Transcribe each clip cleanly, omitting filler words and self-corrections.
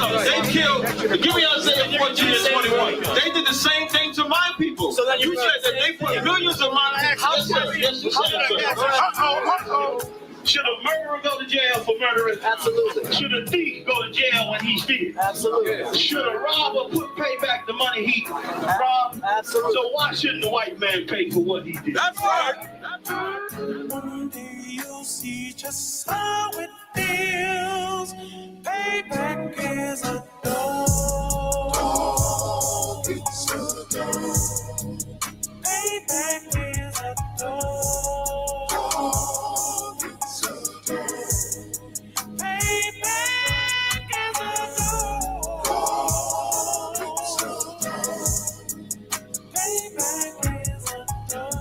They killed, give me Isaiah 14 and 21. They did the same thing to my people. So then you said that they put millions of my actions. Yes, you said. Should a murderer go to jail for murdering? Absolutely. Should a thief go to jail when he steals? Absolutely. Should a robber pay back the money he robbed? Absolutely. So why shouldn't the white man pay for what he did? That's right. One day you'll see just how it feels. Payback is a dog. It's a dog. Payback is a dog. It's a dog. Payback is a dog. It's a dog. Payback is a dog.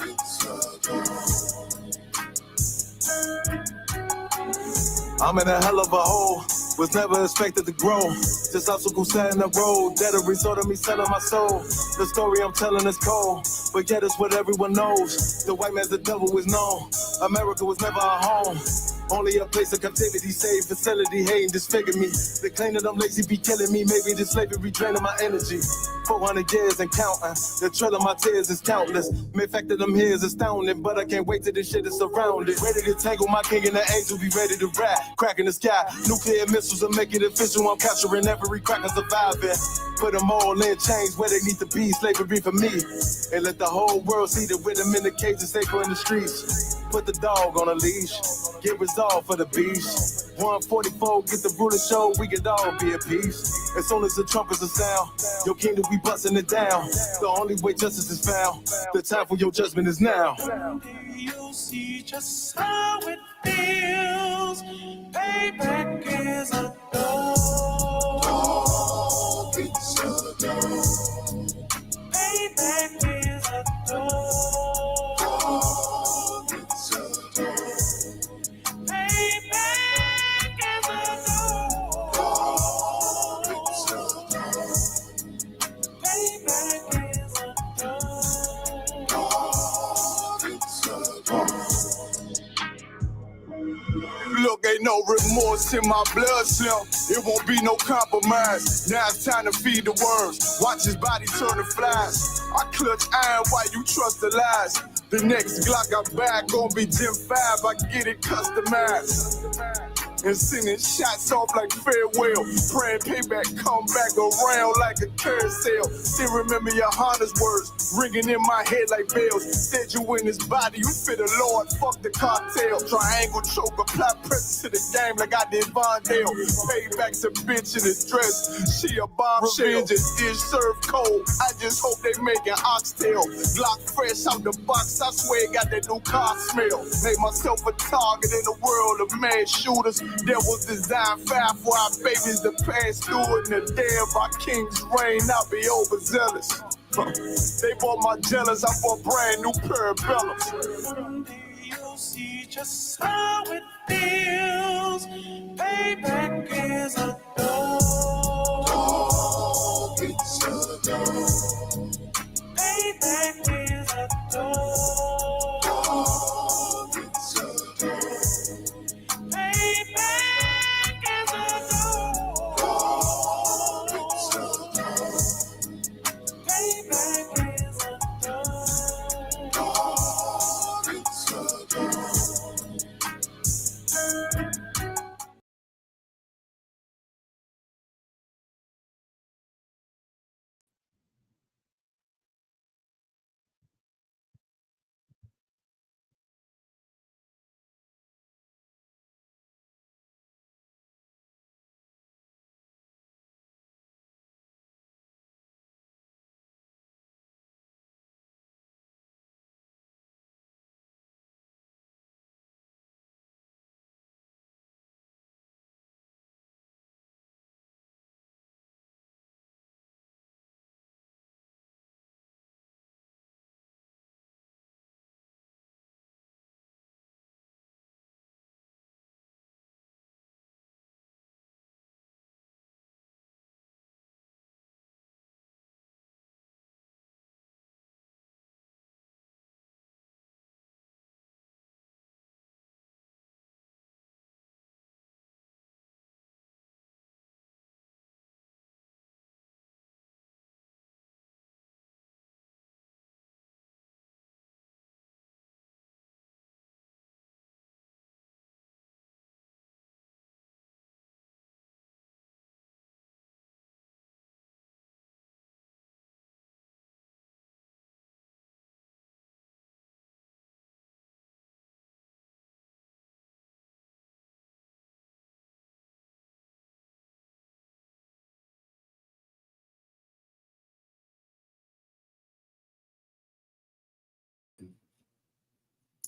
It's a dog. I'm in a hell of a hole, was never expected to grow. Just obstacle set in the road, that a result of me selling my soul. The story I'm telling is cold, but yet it's what everyone knows. The white man's the devil is known. America was never our home. Only a place of captivity, safe facility, hating disfigure me. They claim that I'm lazy, be killing me. Maybe the slavery draining my energy. 400 years and counting. The trail of my tears is countless. The fact that I'm here is astounding, but I can't wait till this shit is surrounded. Ready to tangle my king and the angel, be ready to rap. Crack in the sky, nuclear missiles will make it official. I'm capturing every cracker surviving. Put them all in chains where they need to be. Slavery for me. And let the whole world see that with them in the cage and safer in the streets. Put the dog on a leash. Get resolved for the beast. 144, get the ruler show, we could all be at peace. As soon as the trumpets are sound, your kingdom we busting it down. The only way justice is found, the time for your judgment is now. One day you'll see just how it feels. Payback is a dog. It's a dog. Payback is a dog. It's a dog. Payback is a dog. It's a dog. Payback is a dog. It's a dog. Look, ain't no remorse in my blood slump. It won't be no compromise. Now it's time to feed the worms. Watch his body turn to flies. I clutch iron while you trust the lies. The next Glock I buy gon' be Gen 5. I get it customized. And sending shots off like farewell. Praying payback come back around like a carousel. Still remember your Honda's words ringing in my head like bells. Said you in his body, you fit the Lord, fuck the cartel. Triangle choke, apply pressure to the game like I did Vondale. Payback's a bitch in a dress, she a bombshell. Revenge is dish served cold, I just hope they making oxtail. Glock fresh out the box, I swear it got that new car smell. Made myself a target in the world of mad shooters. There was designed fire for our babies to pass through it. In the day of our king's reign, I'll be overzealous. They bought my jealous, I bought brand new parabellums. One day you'll see just how it feels. Payback is a dog. It's a dog. Payback is a dog. It's a dog. Payback is a dog. It's a dog. Payback is a dog. It's a dog.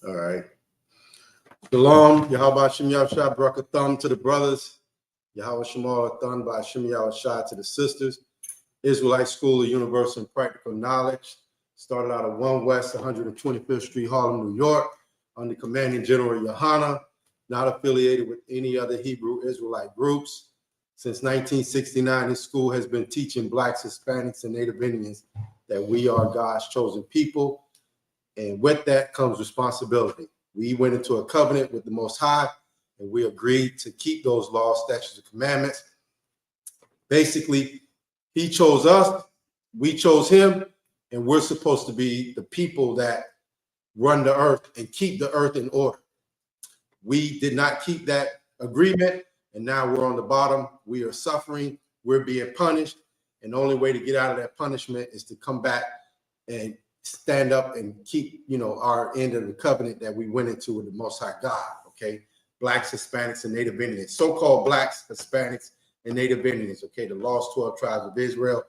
All right. Shalom, Yahweh Shem Yahushua Barakatham to the brothers, Yahweh Shemal Athan by Shem Yahushua to the sisters. Israelite School of Universal and Practical Knowledge started out at 1 West 125th Street, Harlem, New York, under Commanding General Yohana, not affiliated with any other Hebrew Israelite groups. Since 1969, this school has been teaching Blacks, Hispanics, and Native Indians that we are God's chosen people, and with that comes responsibility. We went into a covenant with the Most High, and we agreed to keep those laws, statutes, and commandments. Basically, he chose us, we chose him, and we're supposed to be the people that run the earth and keep the earth in order. We did not keep that agreement, and now we're on the bottom. We are suffering, we're being punished, and the only way to get out of that punishment is to come back and stand up and keep, our end of the covenant that we went into with the Most High God, okay? Blacks, Hispanics, and Native Indians, so-called Blacks, Hispanics, and Native Indians, okay? The Lost 12 Tribes of Israel.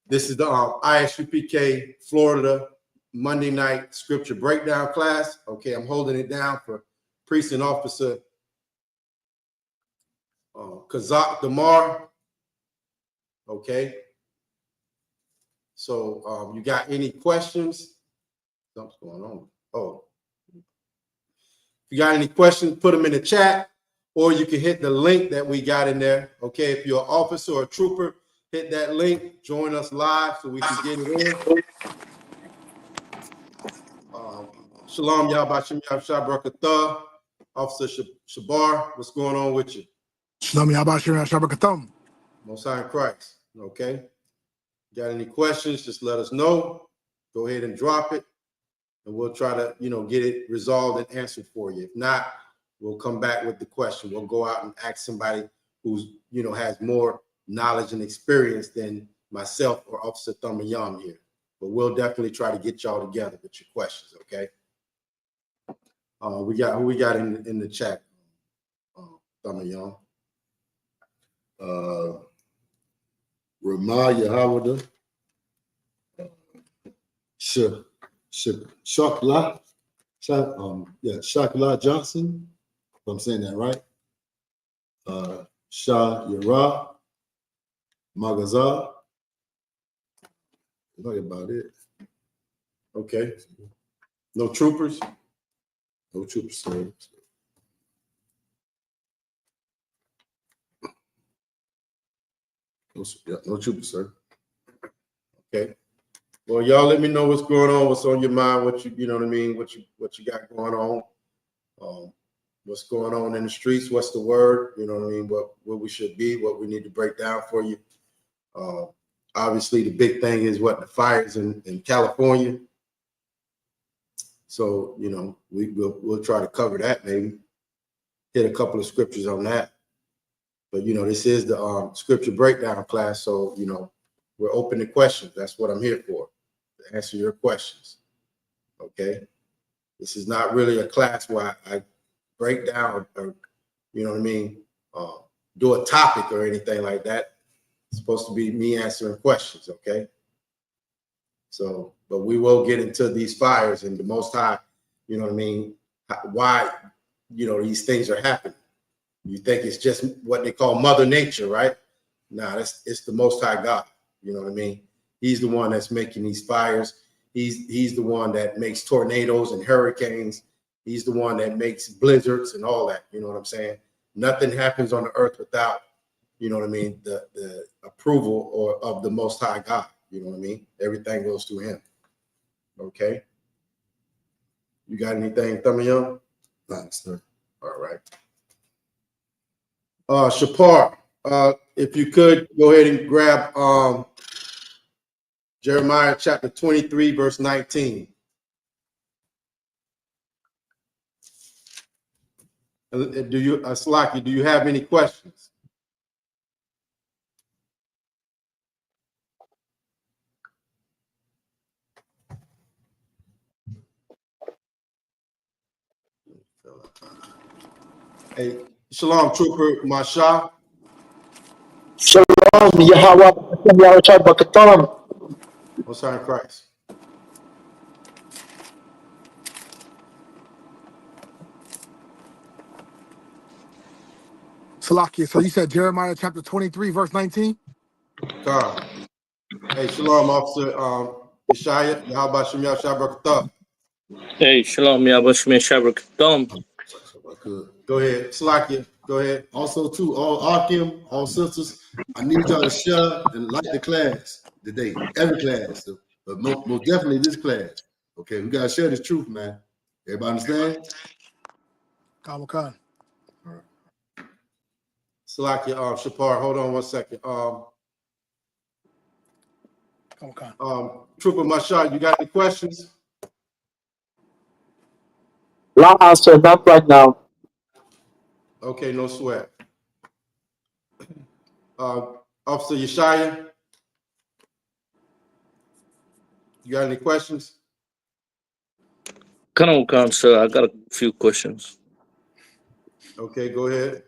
This is the ISUPK Florida Monday night scripture breakdown class, okay? I'm holding it down for Priest and Officer Kazak Damar, okay? So you got any questions? Something's going on. Oh, if you got any questions, put them in the chat, or you can hit the link that we got in there. Okay, if you're an officer or a trooper, hit that link, join us live so we can get it in. Shalom, Yahweh Shem Yahushua Barakatah. Officer Shabar, what's going on with you? Shalom, Yahweh Shem Yahushua Barakatham. Most High in Christ. Okay. Got any questions? Just let us know. Go ahead and drop it, and we'll try to, get it resolved and answered for you. If not, we'll come back with the question. We'll go out and ask somebody who's, has more knowledge and experience than myself or Officer Thumayam here. But we'll definitely try to get y'all together with your questions. Okay. Who we got in the chat? Thumayam. Ramah Yahawada, Shakla Johnson, if I'm saying that right. Shah Yara, Magazar. That's about it. Okay. No troopers? No troopers, sir. No troopers, sir. Okay. Well, y'all let me know what's going on, what's on your mind, what you got going on. What's going on in the streets, what's the word, what we should be, what we need to break down for you. Obviously the big thing is the fires in California. So, we'll try to cover that, maybe hit a couple of scriptures on that. But, this is the scripture breakdown class. So, we're open to questions. That's what I'm here for, to answer your questions. Okay. This is not really a class where I break down or do a topic or anything like that. It's supposed to be me answering questions. Okay. So, but we will get into these fires and the Most High, why, these things are happening. You think it's just what they call Mother Nature, right? Nah, it's the Most High God. You know what I mean? He's the one that's making these fires. He's the one that makes tornadoes and hurricanes. He's the one that makes blizzards and all that. You know what I'm saying? Nothing happens on the earth without, the approval of the Most High God. You know what I mean? Everything goes through him. Okay. You got anything, Thumayam? Thanks, sir. All right. Shapar, if you could go ahead and grab Jeremiah chapter 23, verse 19. Do you, Slaki, do you have any questions? Hey, Shalom, Trooper Masha. Shalom, Yahweh, Yahushua Barakatham. Most High in Christ. Salakia. So you said Jeremiah chapter 23, verse 19? Come. Hey, shalom, Officer Yeshaya, Yahweh Shem Yahshua Barakatah. Hey, shalom, Yabashmi Shabrak Dom. Good. Go ahead. Salakia, go ahead. Also, too, all Akim, all sisters, I need y'all to share and like the class today. Every class, but most definitely this class. Okay, we gotta share this truth, man. Everybody understand? Khan. Salakia, Shapar, hold on one second. Khan. Trooper Mashar, you got any questions? La answer, not right now. Okay, no sweat. Officer Yeshaya, you got any questions? Khan, sir, I got a few questions. Okay, go ahead.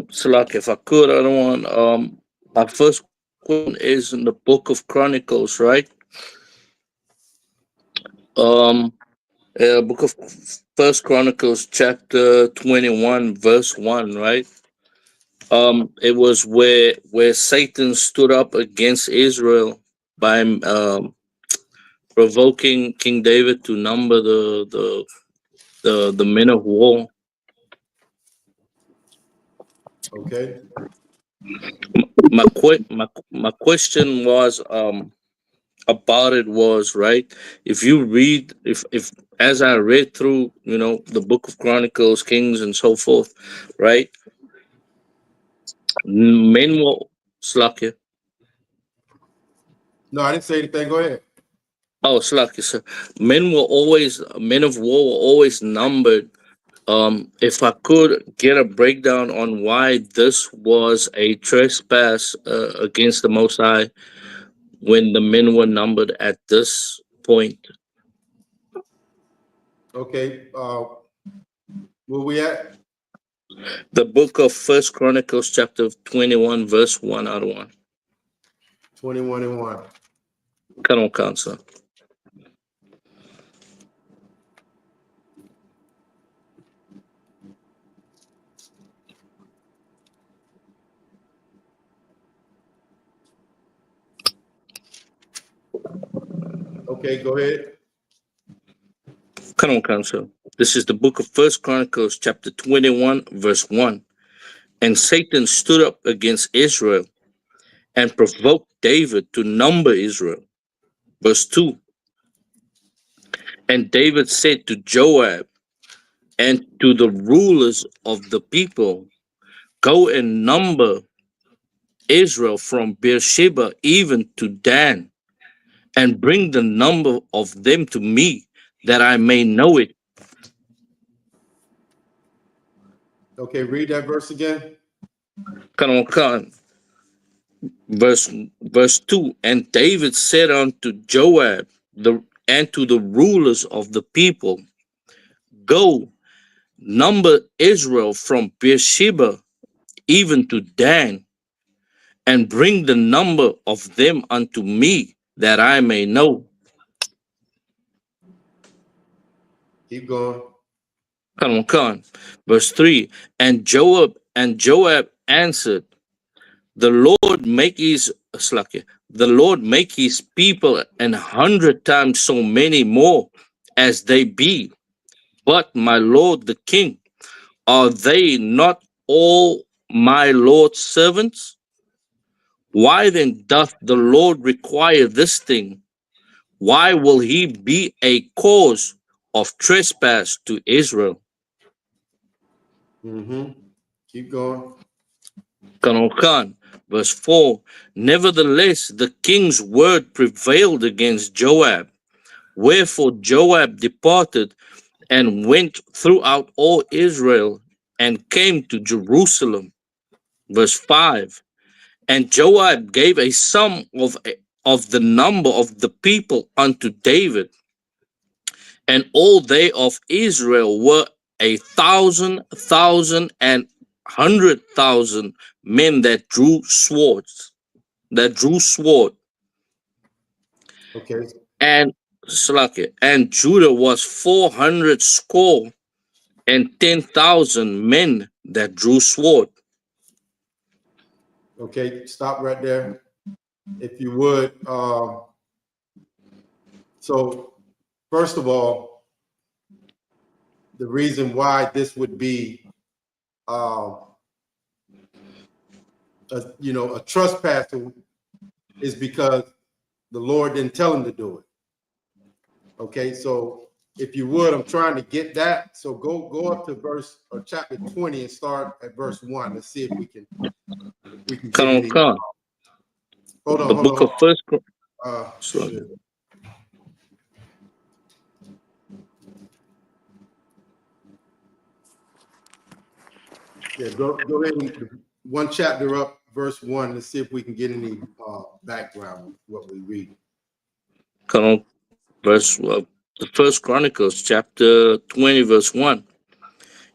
Salak, if I could, I don't want, my first question is in the book of Chronicles, right? Book of First Chronicles, chapter 21, verse 1, right? It was where Satan stood up against Israel by provoking King David to number the men of war. Okay. My question was about it was, right, if you read, if as I read through, the book of Chronicles, Kings, and so forth, right, men were Slakia. No, I didn't say anything. Go ahead. Oh, Slakia, sir. Men of war were always numbered. If I could get a breakdown on why this was a trespass against the Most High when the men were numbered at this point. Okay. Where we at? The book of First Chronicles, chapter 21, verse 1 out of 1. 21 and 1. Come on, counsel. Okay, go ahead. Come on, counsel. This is the book of First Chronicles, chapter 21, verse 1. And Satan stood up against Israel and provoked David to number Israel. Verse 2. And David said to Joab and to the rulers of the people, go and number Israel from Beersheba even to Dan, and bring the number of them to me, that I may know it. Okay, read that verse again. Khan. Verse 2. And David said unto Joab and to the rulers of the people, go, number Israel from Beersheba even to Dan, and bring the number of them unto me, that I may know. Keep going. Khan. Verse 3. And Joab answered, the Lord make his people 100 times so many more as they be. But my lord the king, are they not all my Lord's servants? Why then doth the Lord require this thing? Why will he be a cause of trespass to Israel? Keep going. Khan. Verse 4. Nevertheless, the king's word prevailed against Joab. Wherefore Joab departed and went throughout all Israel and came to Jerusalem. Verse 5. And Joab gave a sum of the number of the people unto David, and all they of Israel were 1,000, 100,000 men that drew swords. Okay. And Judah was 400 score and 10,000 men that drew sword. Okay, stop right there. If you would. So first of all, the reason why this would be, a trespasser is because the Lord didn't tell him to do it. Okay, so if you would, I'm trying to get that. So go up to verse or chapter 20 and start at verse 1. Let's see if we can get any. Come. Hold on, The book of First. shit. Yeah, go ahead and one chapter up, verse 1. Let's see if we can get any background of what we read. Come on, the First Chronicles, chapter 20, verse 1.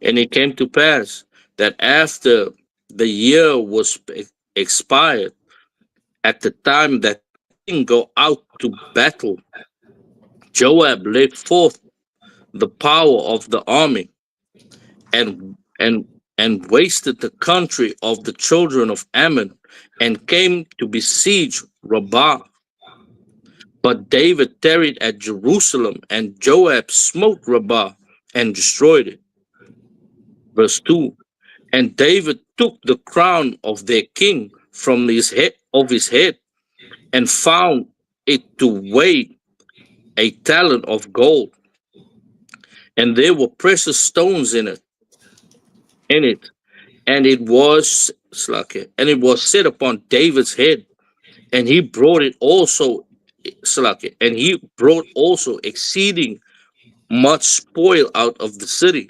And it came to pass that after the year was expired, at the time that the king go out to battle, Joab laid forth the power of the army and wasted the country of the children of Ammon, and came to besiege Rabbah. But David tarried at Jerusalem, and Joab smote Rabbah and destroyed it. Verse 2. And David took the crown of their king from his head, and found it to weigh a talent of gold, and there were precious stones in it, and it was set upon David's head, and he brought it also, and he brought also exceeding much spoil out of the city.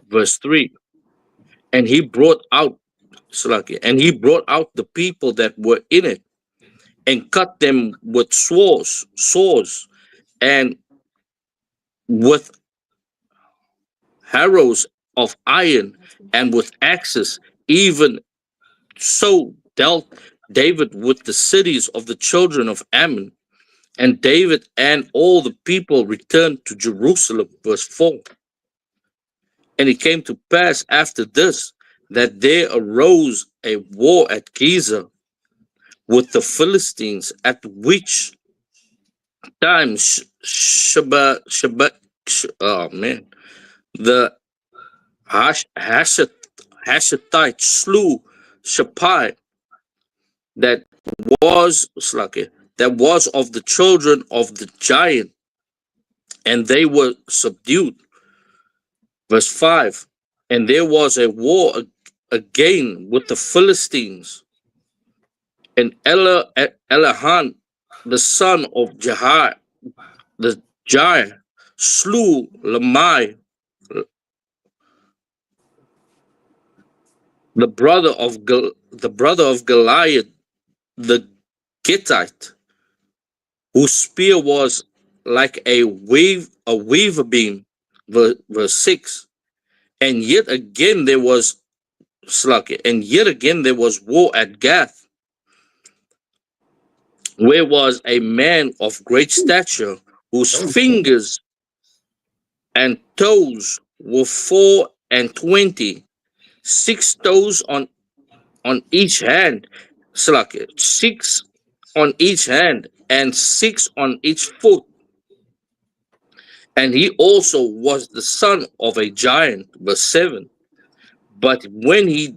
Verse 3. And he brought out the people that were in it, and cut them with swords, and with harrows of iron, and with axes. Even so dealt David with the cities of the children of Ammon. And David and all the people returned to Jerusalem. Verse 4. And it came to pass after this, that there arose a war at Gezer with the Philistines, at which time the Hashathites slew Shappai, that was of the children of the giant, and they were subdued. Verse 5. And there was a war again with the Philistines, and Elahan, the son of Jahar, the Jair, slew Lamai, the brother of Goliath, the Gittite, whose spear was like a weaver beam. Verse 6. And yet again there was war at Gath, where was a man of great stature, whose fingers and toes were 24, 6 toes on each hand, 6 on each hand, and 6 on each foot. And he also was the son of a giant. Verse 7. But when he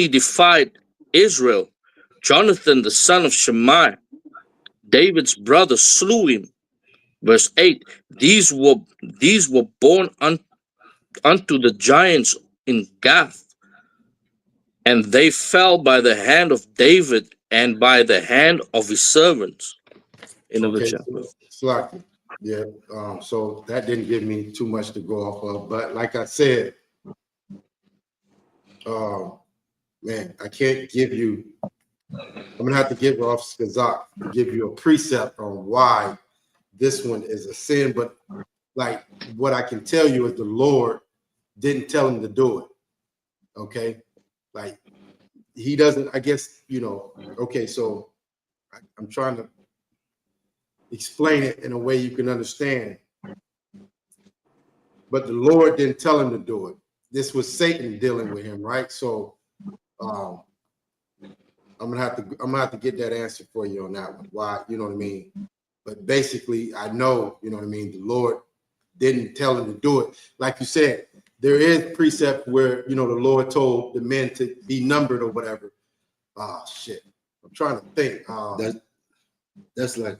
defied Israel, Jonathan, the son of Shimei, David's brother, slew him. Verse 8. These were born unto the giants in Gath, and they fell by the hand of David and by the hand of his servants. Yeah, so that didn't give me too much to go off of, but like I said, man, I can't give you, I'm gonna have to give off Skazak to give you a precept on why this one is a sin, but like what I can tell you is the Lord didn't tell him to do it. Okay, like he doesn't, I guess, okay, so I'm trying to explain it in a way you can understand. But the Lord didn't tell him to do it. this was Satan dealing with him, right? So I'm gonna have to get that answer for you on that one. Why, you know what I mean? But basically, I know, you know what I mean, the Lord didn't tell him to do it. Like you said, there is precept where, you know, the Lord told the men to be numbered or whatever. Oh shit. I'm trying to think. That's like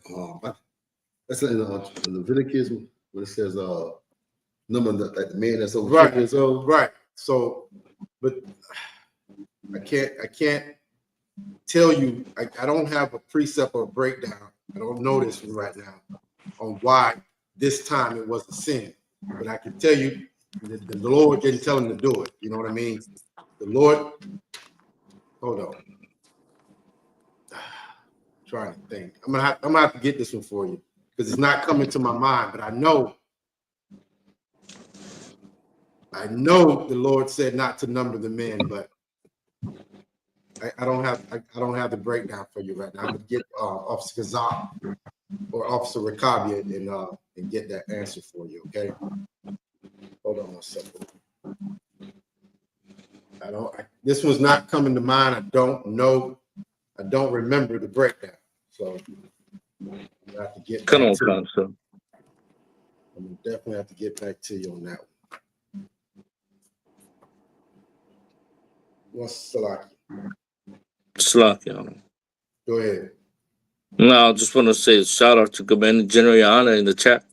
Leviticus when it says number like the man that's over 50 years old. Right. So, but I can't tell you. I don't have a precept or a breakdown. I don't know this one right now on why this time it was a sin. But I can tell you that the Lord didn't tell him to do it. You know what I mean? The Lord. Hold on. Trying to think. I'm gonna have to get this one for you because it's not coming to my mind. But I know the Lord said not to number the men, but I don't have the breakdown for you right now. I could get Officer Kazak or Officer Rakabi and get that answer for you. Okay, hold on one second. This one's not coming to mind. I don't know. I don't remember the breakdown, so I have to get. Come on, sir. I'm definitely have to get back to you on that one. What's Salaki? Salaki. Go ahead. No, I just want to say shout out to Commander General Yana in the chat.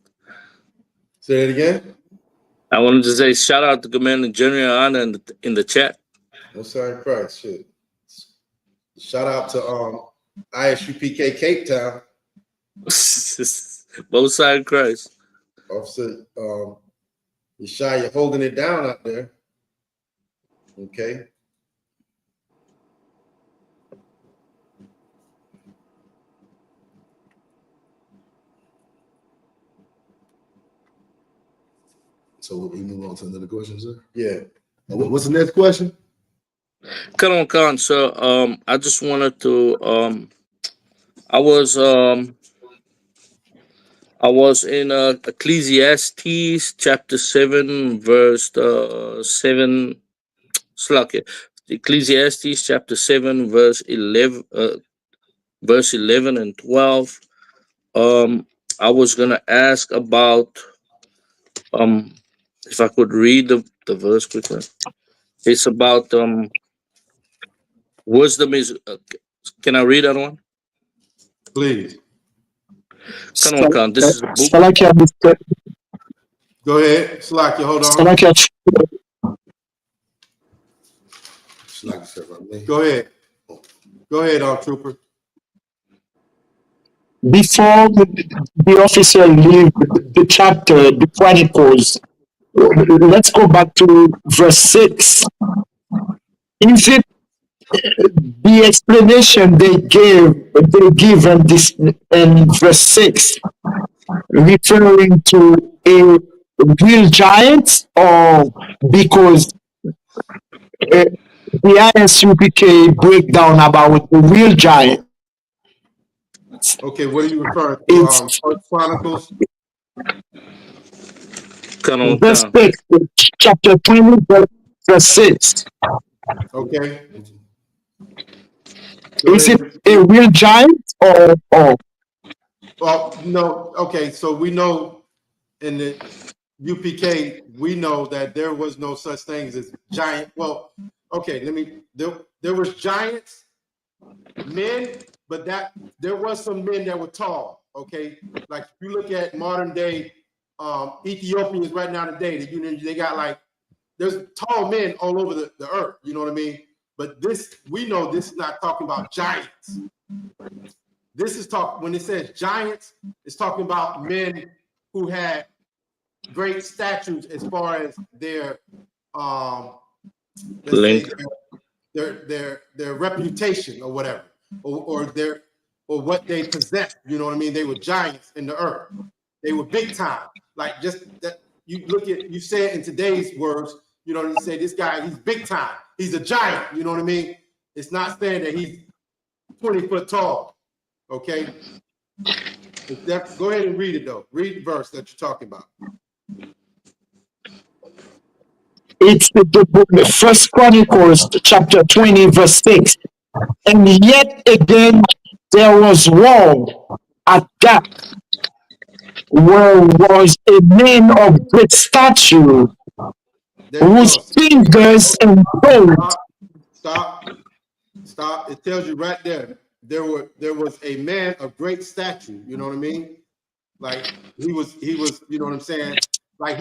Say it again. I wanted to say shout out to Commander General Yana in the chat. No sign Christ. Shit. Shout out to ISUPK Cape Town. Both sides Christ. Officer Yeshaya, you're holding it down out there. Okay. So we move on to another question, sir? Yeah. What's the next question? Come on, Khan. So I just wanted to I was in Ecclesiastes chapter 7 verse 7. Slack. Ecclesiastes chapter 7 verse 11 and 12. I was gonna ask about if I could read the verse quickly. It's about wisdom is. Can I read that one? Please. Come on, Khan. This is a book. Go ahead. Slack, hold on. Go ahead. Go ahead, Trooper. Before the officer leave the chapter, the Chronicles, let's go back to verse 6. Is it the explanation they give in verse 6 referring to a real giant, or because the ISUPK breakdown about the real giant? Okay, what are you referring to? First Chronicles? Verse 6, chapter 20, verse 6. Okay. Is it a real giant or? Well, no. Okay, so we know in the UPK, we know that there was no such things as giant. Well, okay, there was giants, men, but that there was some men that were tall. Okay, like if you look at modern day Ethiopians right now today, they got like there's tall men all over the earth. You know what I mean? But we know this is not talking about giants. This is when it says giants, it's talking about men who had great statues as far as their their reputation or whatever, or what they possessed. You know what I mean? They were giants in the earth. They were big time. Like just that you say it in today's words, you know, you say this guy, he's big time. He's a giant, you know what I mean? It's not saying that he's 20 foot tall. Okay. Go ahead and read it though. Read the verse that you're talking about. It's the book, the First Chronicles, chapter 20, verse 6. And yet again, there was war at Gath, where was a man of great stature, There you whose go. fingers and toes. Stop. It tells you right there. There was a man of great stature. You know what I mean? Like he was, you know what I'm saying? Like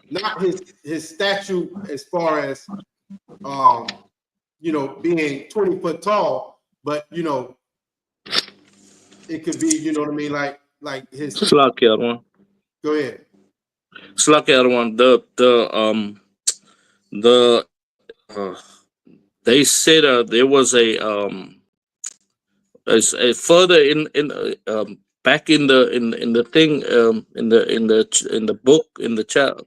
not his statue as far as you know, being 20 foot tall, but you know, it could be, you know what I mean, like his. Slack one. Go ahead. Slack one. They said there was a further in back in the thing in the book in the chat.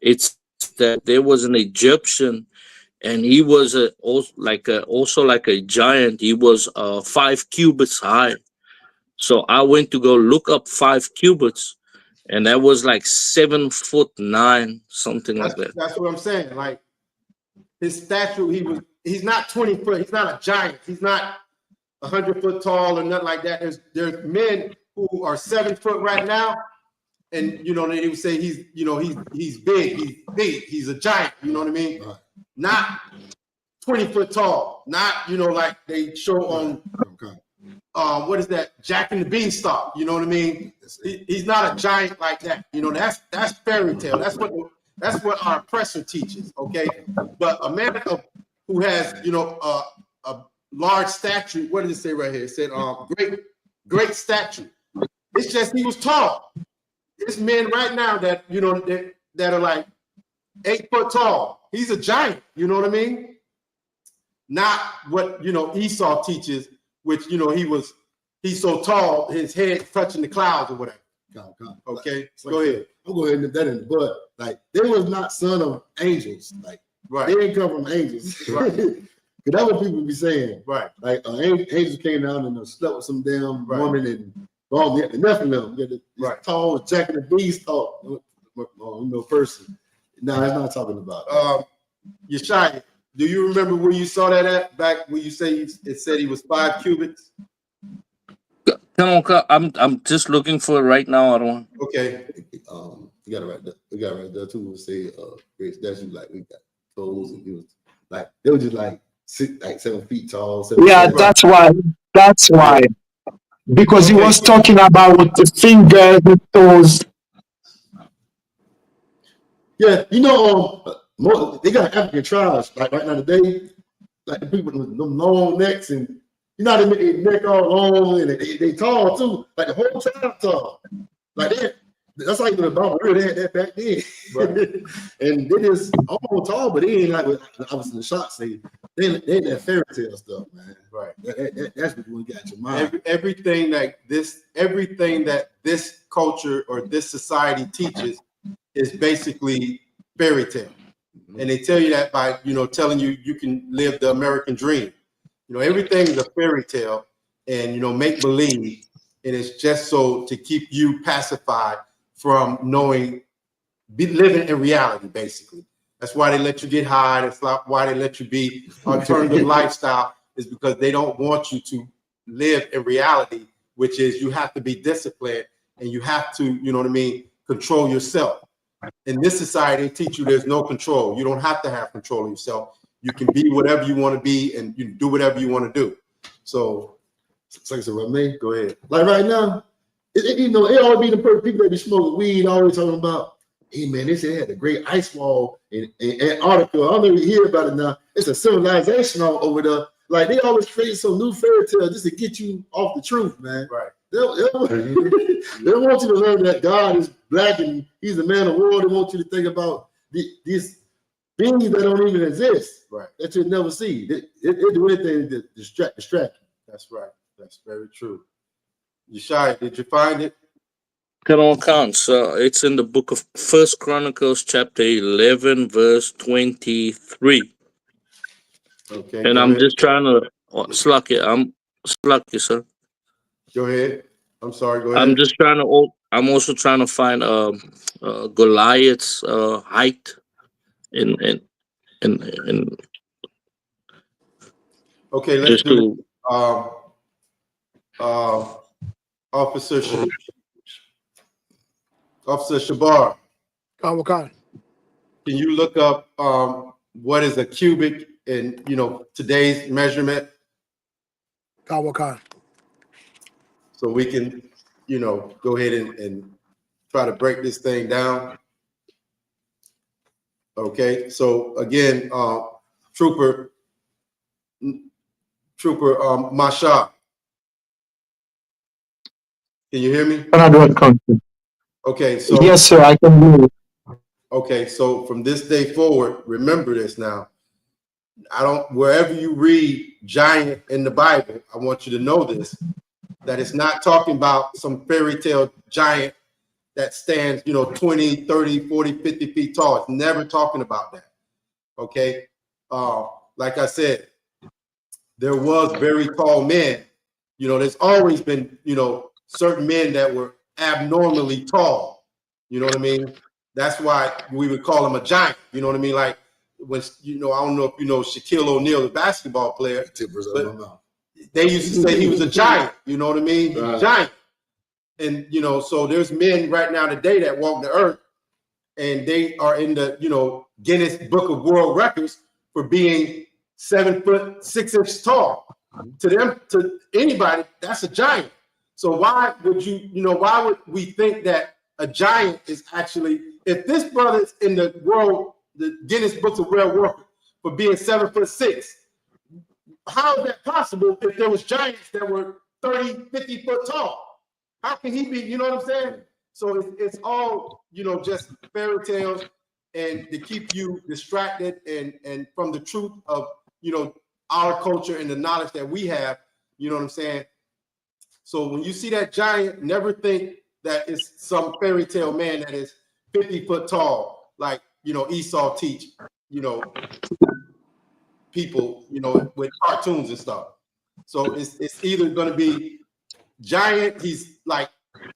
It's that there was an Egyptian, and he was also like a giant. He was 5 cubits high. So I went to go look up 5 cubits, and that was like 7'9", something like that. That's what I'm saying. Like his stature, he's not 20 foot. He's not a giant. He's not 100 foot tall or nothing like that. There's men who are 7 foot right now, and you know they would say he's big. He's a giant. You know what I mean? Right. Not 20 foot tall. Not like they show on. What is that? Jack and the Beanstalk. You know what I mean? He's not a giant like that. You know, that's fairy tale. That's what our oppressor teaches. Okay, but a man who has a large stature. What did it say right here? It said great stature. It's just he was tall. There's men right now that that are like 8 foot tall. He's a giant. You know what I mean? Not what Esau teaches. Which he's so tall, his head touching the clouds or whatever. Okay, go ahead. I'm going to nip that in the bud. Like they was not son of angels. Like right, they didn't come from angels. Right, because that's what people be saying. Right, like angels came down and slept with some damn woman and all the Nephilim. Right, tall Jack and the Beanstalk, person. No, that's not talking about. Yeshaya, do you remember where you saw that at? Back when you say it said he was 5 cubits? Come on, I'm just looking for it right now. I don't. Okay. You got it right there. We got it right there too. We say great statue, like we got toes, and he was like they were just like 7 feet tall. Yeah, that's why. That's why. Because he was talking about the fingers, the toes. Yeah, they got African tribes like right now today, like the people with them long necks and they make their neck all long and they tall too, like the whole tribe tall. Like that's like the Bible really had that back then. Right. And they just all tall, but they ain't like what obviously the shots say. They that fairy tale stuff, man. Right. That's what you got in your mind. Everything that this culture or this society teaches is basically fairy tale. And they tell you that by, telling you can live the American dream. Everything is a fairy tale and, make believe. And it's just so to keep you pacified from living in reality, basically. That's why they let you get high. That's why they let you be alternative lifestyle, is because they don't want you to live in reality, which is you have to be disciplined and you have to, control yourself. In this society, they teach you there's no control. You don't have to have control of yourself. You can be whatever you want to be and you can do whatever you want to do. So like I said, what me? Go ahead. Like right now, it always be the perfect people that be smoking weed, always talking about, hey man, they said they had the great ice wall in Antarctica. I don't know if you hear about it now. It's a civilization over there. Like they always create some new fairy tale just to get you off the truth, man. Right. They want you to learn that God is black and he's a man of war. They want you to think about these beings that don't even exist, right? That you'll never see. They do anything to distract you. That's right. That's very true. Yeshaya, did you find it? Come on, counts. It's in the book of First Chronicles, chapter 11, verse 23. Okay. And I'm just trying to slack it, sir. Go ahead. I'm sorry. Go ahead. I'm also trying to find Goliath's height. in Okay, let's just do to Officer Shabar. Khan Khan. Can you look up what is a cubic in today's measurement, Khan Khan. so we can go ahead and try to break this thing down? Okay, so again, Trooper Masha, can you hear me? Okay, so Yes, sir, I can hear you. okay, so from this day forward, remember this now. Wherever you read giant in the Bible, I want you to know this, that it's not talking about some fairy tale giant that stands, 20, 30, 40, 50 feet tall. It's never talking about that. Okay. Like I said, there was very tall men. There's always been, certain men that were abnormally tall. You know what I mean? That's why we would call him a giant. You know what I mean? Like when, I don't know if you know Shaquille O'Neal, the basketball player, but they used to say he was a giant. You know what I mean? Giant. And, so there's men right now today that walk the earth and they are in the, Guinness Book of World Records for being 7 foot 6 inches tall. To them, to anybody, that's a giant. So why would why would we think that a giant is actually, if this brother is in the Guinness Book of World Records for being 7 foot 6, how is that possible if there was giants that were 30, 50 foot tall? How can he be, you know what I'm saying? So it's all, just fairy tales and to keep you distracted and from the truth of, our culture and the knowledge that we have, you know what I'm saying? So when you see that giant, never think that it's some fairy tale man that is 50 foot tall, like, Esau teach, people, with cartoons and stuff. So it's either going to be giant, he's like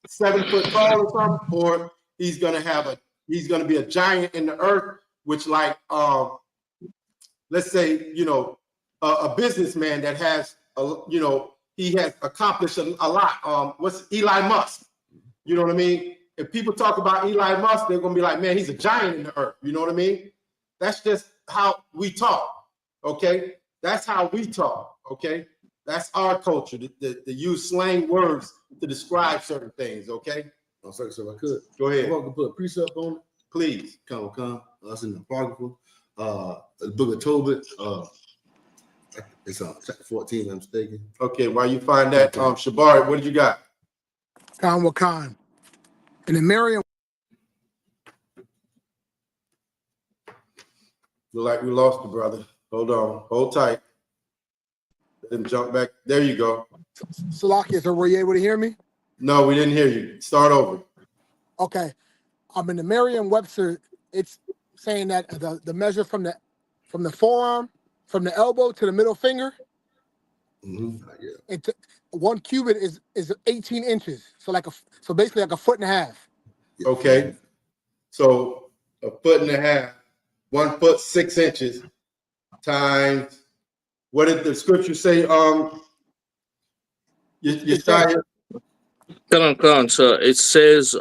7 foot tall or something, or he's going to be a giant in the earth, which like, let's say, a businessman that has, he has accomplished a lot. What's Elon Musk? You know what I mean? If people talk about Elon Musk, they're going to be like, man, he's a giant in the earth. You know what I mean? That's just how we talk. Okay. That's how we talk. Okay. That's our culture, to use slang words to describe certain things, okay? So if I could. Go ahead. If I could put a precept on it. Please. Come. That's in the Apocrypha. The book of Tobit. It's on chapter 14, I'm mistaken. Okay, while you find that, Shabar, what did you got? Khan Khan. In the Merriam. Look like we lost the brother. Hold on. Hold tight. Then jump back. There you go. Salakia, so were you able to hear me? No, we didn't hear you. Start over. Okay. In the Merriam-Webster, it's saying that the measure from the forearm, from the elbow to the middle finger, and 1 cubit is 18 inches. So basically like a foot and a half. Okay. So a foot and a half, 1 foot 6 inches times. What did the scripture say? Yeshaya? Come on, sir. It says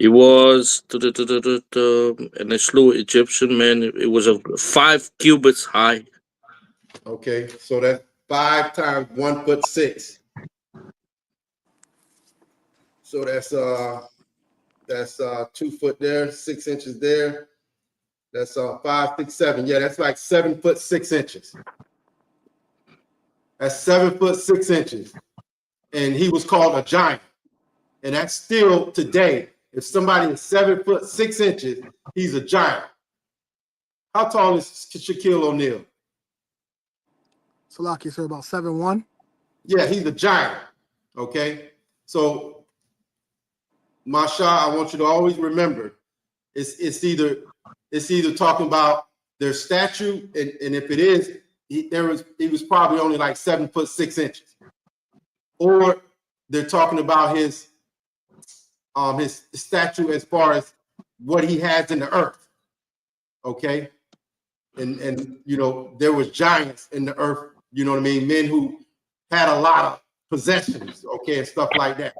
it was and a slew Egyptian man. It was 5 cubits high. Okay, so that's 5 times 1 foot 6. So that's 2 foot there, 6 inches there. That's 5, 6, 7. Yeah, that's like 7 foot 6 inches. That's 7 foot 6 inches. And he was called a giant. And that's still today. If somebody is 7 foot 6 inches, he's a giant. How tall is Shaquille O'Neal? Salakia, so about 7'1". Yeah, he's a giant. Okay. So Masha, I want you to always remember it's either talking about their statue, and if it is, he was probably only like 7 foot 6 inches, or they're talking about his statue as far as what he has in the earth. Okay. And you know, there was giants in the earth, you know what I mean? Men who had a lot of possessions, okay, and stuff like that.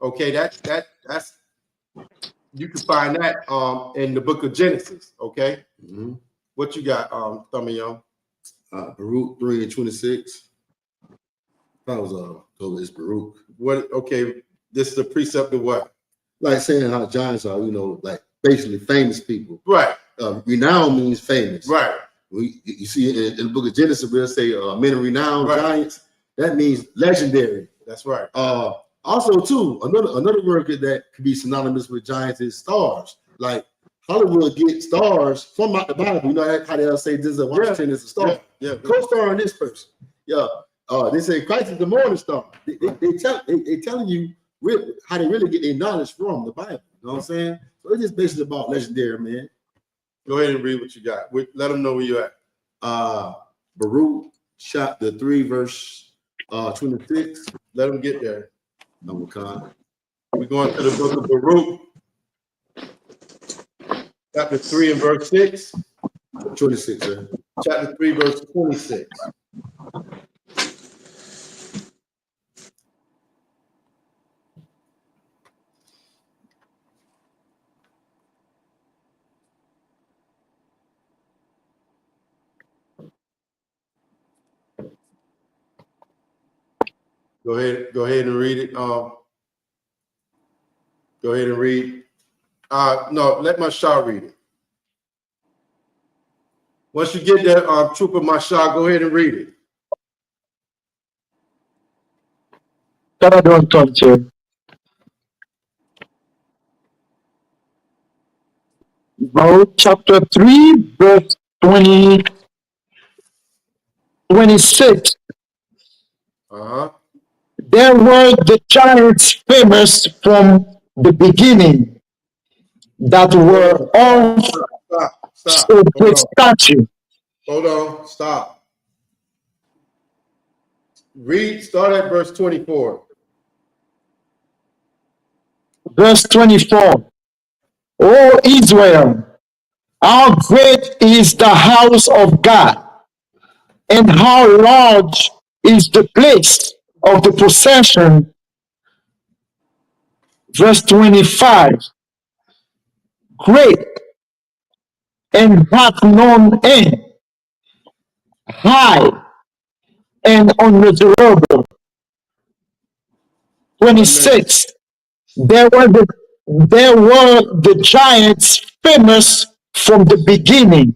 Okay, that's you can find that in the book of Genesis, okay? What you got, Thummy? Baruch 3:26. That was it's Baruch. What? Okay, this is a precept of what? Like saying how giants are, you know, like basically famous people. Right. Renown means famous. Right. You see in the book of Genesis, we'll say men of renown, giants. That means legendary. That's right. Also, too, another word that could be synonymous with giants is stars. Like Hollywood gets stars from out the Bible. You know how they'll say this is Washington is a star. Yeah. Co-star in this person. Yeah. They say Christ is the morning star. They telling you how they really get their knowledge from the Bible. You know what I'm saying? So it's just basically about legendary, man. Go ahead and read what you got. Let them know where you're at. Baruch chapter 3, verse 26. Let them get there. Number con. We're going to the book of Baruch, chapter 3 and verse 6. 26, sir. Chapter 3, verse 26. Go ahead and read it. Go ahead and read. No, let Mashah read it. Once you get there, Trooper Mashah, go ahead and read it. That I don't talk to. Baruch chapter 3, verse 26. There were the giants famous from the beginning that were all Stop. great statue. Hold on. Stop. Start at verse 24. Verse 24. O Israel, how great is the house of God, and how large is the place of the possession. Verse 25. Great and hath known end, high and unmeasurable. 26. There were the giants famous from the beginning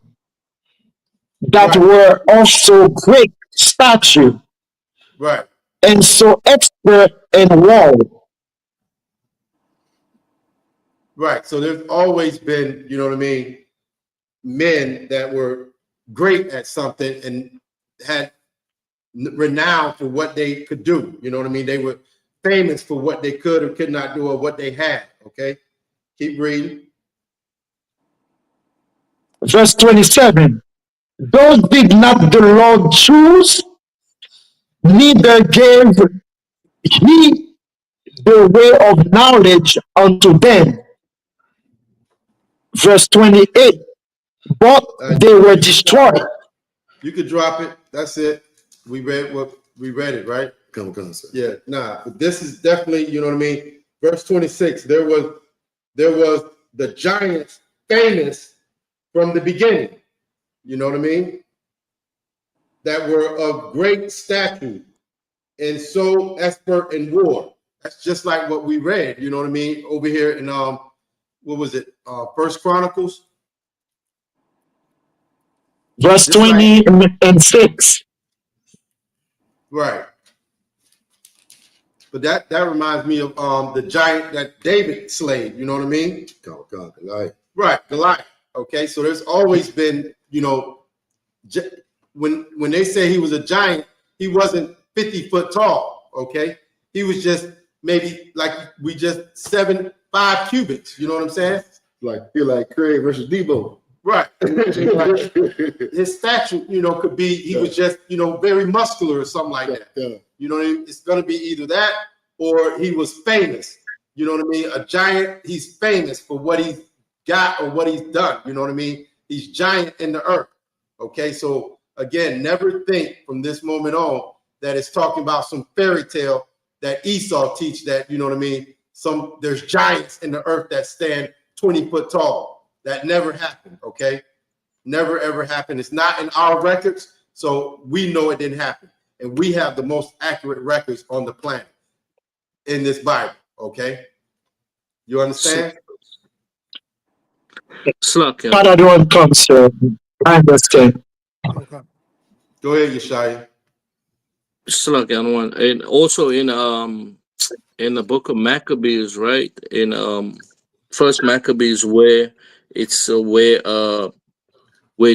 that were also great stature. Right. And so expert in war. Right. So there's always been, you know what I mean, men that were great at something and had renown for what they could do. You know what I mean? They were famous for what they could or could not do or what they had. Okay. Keep reading. Verse 27. Those did not the Lord choose, neither gave he the way of knowledge unto them. Verse 28. But they were destroyed. You could drop it. That's it. We read it, right? Come on, sir. Yeah, nah. But this is definitely, you know what I mean? Verse 26. There was the giants famous from the beginning. You know what I mean? That were of great stature and so expert in war. That's just like what we read, you know what I mean? Over here in what was it? First Chronicles. Verse 26. Right. But that reminds me of the giant that David slayed, you know what I mean? Goliath. Right, Goliath. Okay, so there's always been, you know, when they say he was a giant, he wasn't 50 foot tall, okay? He was just maybe like 5 cubits, you know what I'm saying? Feel like Craig versus Debo. Right. His stature, you know, could be he was just, you know, very muscular or something like that. You know what I mean? It's gonna be either that or he was famous. You know what I mean? A giant, he's famous for what he got or what he's done. You know what I mean? He's giant in the earth. Okay, so again, never think from this moment on that it's talking about some fairy tale that Esau teach that, you know what I mean? There's giants in the earth that stand 20 foot tall. That never happened, okay? Never ever happened. It's not in our records, so we know it didn't happen. And we have the most accurate records on the planet in this Bible, okay? You understand? Slakia. Another one comes, sir. I understand. Okay. Go ahead, Yeshaya. Slakia one. And also in the book of Maccabees, right? In First Maccabees, where it's where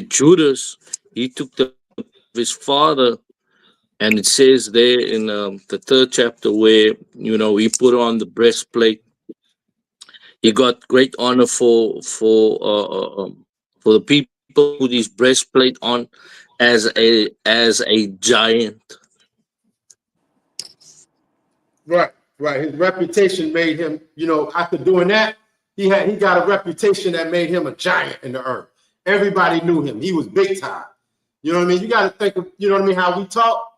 Judas, he took his father, and it says there in the 3rd chapter where, you know, he put on the breastplate. He got great honor for the people who put his breastplate on as a giant. Right. His reputation made him, you know, after doing that, he got a reputation that made him a giant in the earth. Everybody knew him. He was big time. You know what I mean? You got to think of, you know what I mean, how we talk.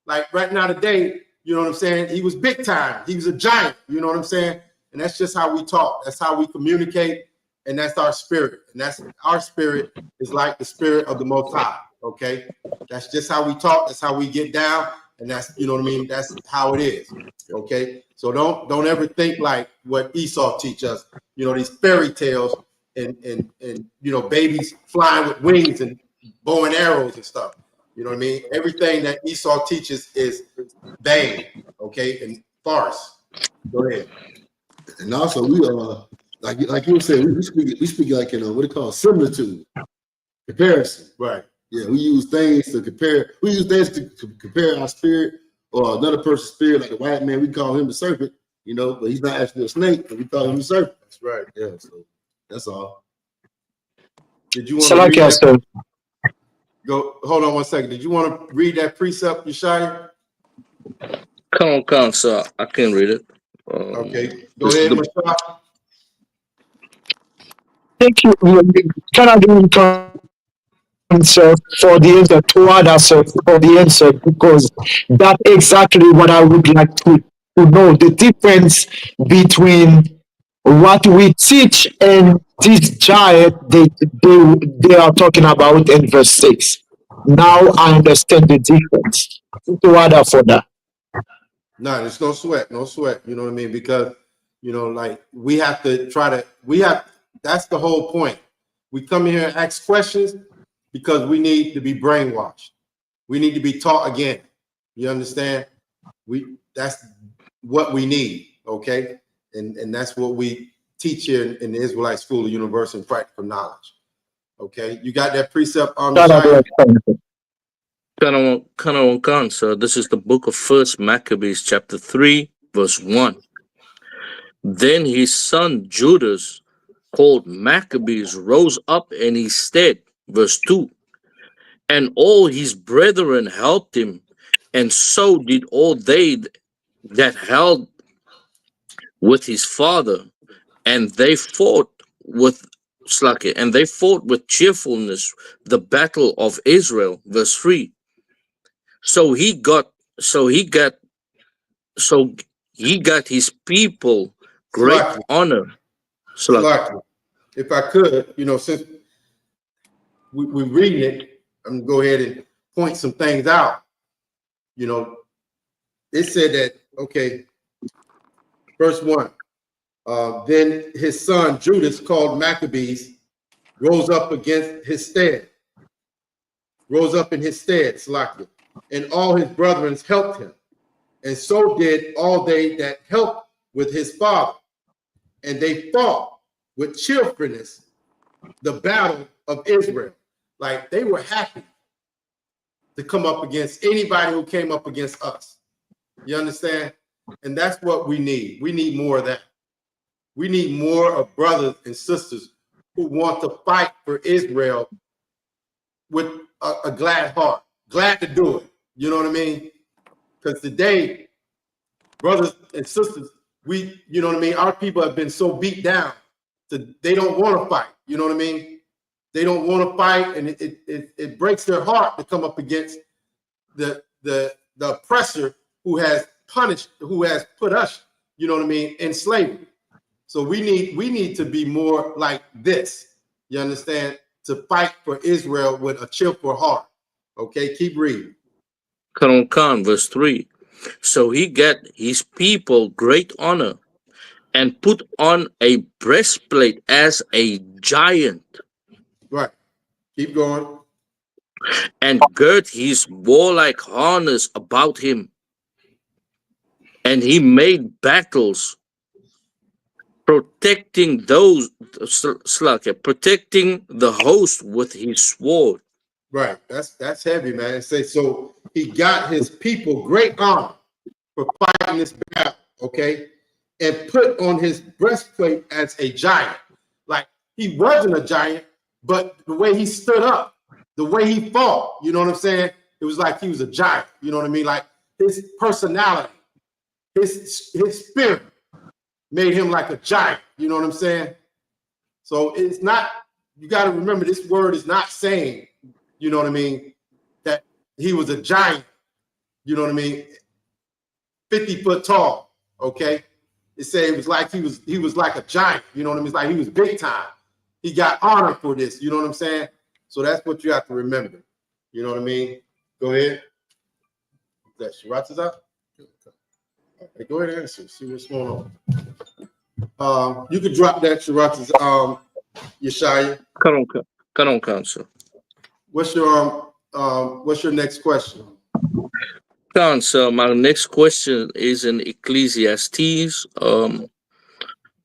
Like right now today, you know what I'm saying? He was big time. He was a giant. You know what I'm saying? And that's just how we talk. That's how we communicate. And that's our spirit. And that's our spirit is like the spirit of the Most High. Okay? That's just how we talk. That's how we get down. And that's, you know what I mean? That's how it is. Okay? So don't ever think like what Esau teach us. You know, these fairy tales and you know, babies flying with wings and bow and arrows and stuff. You know what I mean? Everything that Esau teaches is vain, okay, and farce. Go ahead. And also, we like you were saying, we speak like in what they call similitude, comparison. Right. Yeah, we use things to compare. We use things to compare our spirit or another person's spirit. Like a white man, we call him the serpent, you know, but he's not actually a snake, but we call him the serpent. That's right. Yeah, so that's all. Did you want to read Salakia, sir. Go. Hold on one second. Did you want to read that precept, Yeshaya? Come on, sir. I can read it. Okay. Go ahead, Mashah. Thank you. Can I do answer for the answer to other sir for the answer, because that's exactly what I would like to know, the difference between what we teach and this giant they are talking about in verse 6. Now I understand the difference. To other for that. No, there's no sweat. You know what I mean? Because, you know, like we have to that's the whole point. We come here and ask questions because we need to be brainwashed. We need to be taught again. You understand? That's what we need, okay? And that's what we teach here in the Israelite School of Universal and Practical Knowledge. Okay, you got that precept on the side? So this is the book of First Maccabees, chapter 3, verse 1. Then his son Judas, called Maccabees, rose up in his stead, verse 2. And all his brethren helped him, and so did all they that held with his father, and they fought with cheerfulness the battle of Israel, verse 3. So he got his people great honor. If I could, you know, since we're reading it, I'm gonna go ahead and point some things out. You know, it said that, okay, verse 1. Then his son Judas, called Maccabees, rose up in his stead, Salakia, and all his brethren helped him. And so did all they that helped with his father. And they fought with cheerfulness the battle of Israel. Like they were happy to come up against anybody who came up against us. You understand? And that's what we need. We need more of that. We need more of brothers and sisters who want to fight for Israel with a glad heart, glad to do it. You know what I mean? Because today, brothers and sisters, you know what I mean? Our people have been so beat down they don't want to fight. You know what I mean? They don't want to fight, and it breaks their heart to come up against the oppressor who has put us, you know what I mean, in slavery. So we need to be more like this. You understand? To fight for Israel with a cheerful heart. Okay, keep reading. Khan, verse 3. So he got his people great honor and put on a breastplate as a giant. Right. Keep going. And girt his warlike harness about him. And he made battles, protecting protecting the host with his sword. Right. That's heavy, man. It says so he got his people great honor for fighting this battle, okay? And put on his breastplate as a giant. Like he wasn't a giant, but the way he stood up, the way he fought, you know what I'm saying? It was like he was a giant, you know what I mean? Like his personality, his spirit made him like a giant, you know what I'm saying? So it's not, you got to remember, this word is not saying, you know what I mean, that he was a giant, you know what I mean, 50 foot tall, okay? It said it was like he was like a giant, you know what I mean? It's like he was big time. He got honor for this, you know what I'm saying? So that's what you have to remember, you know what I mean? Go ahead. That Shiraz out? Okay, go ahead and answer, see what's going on. You could drop that, Shiraz, Yeshaya. Come on, counsel. What's your next question? So my next question is in Ecclesiastes,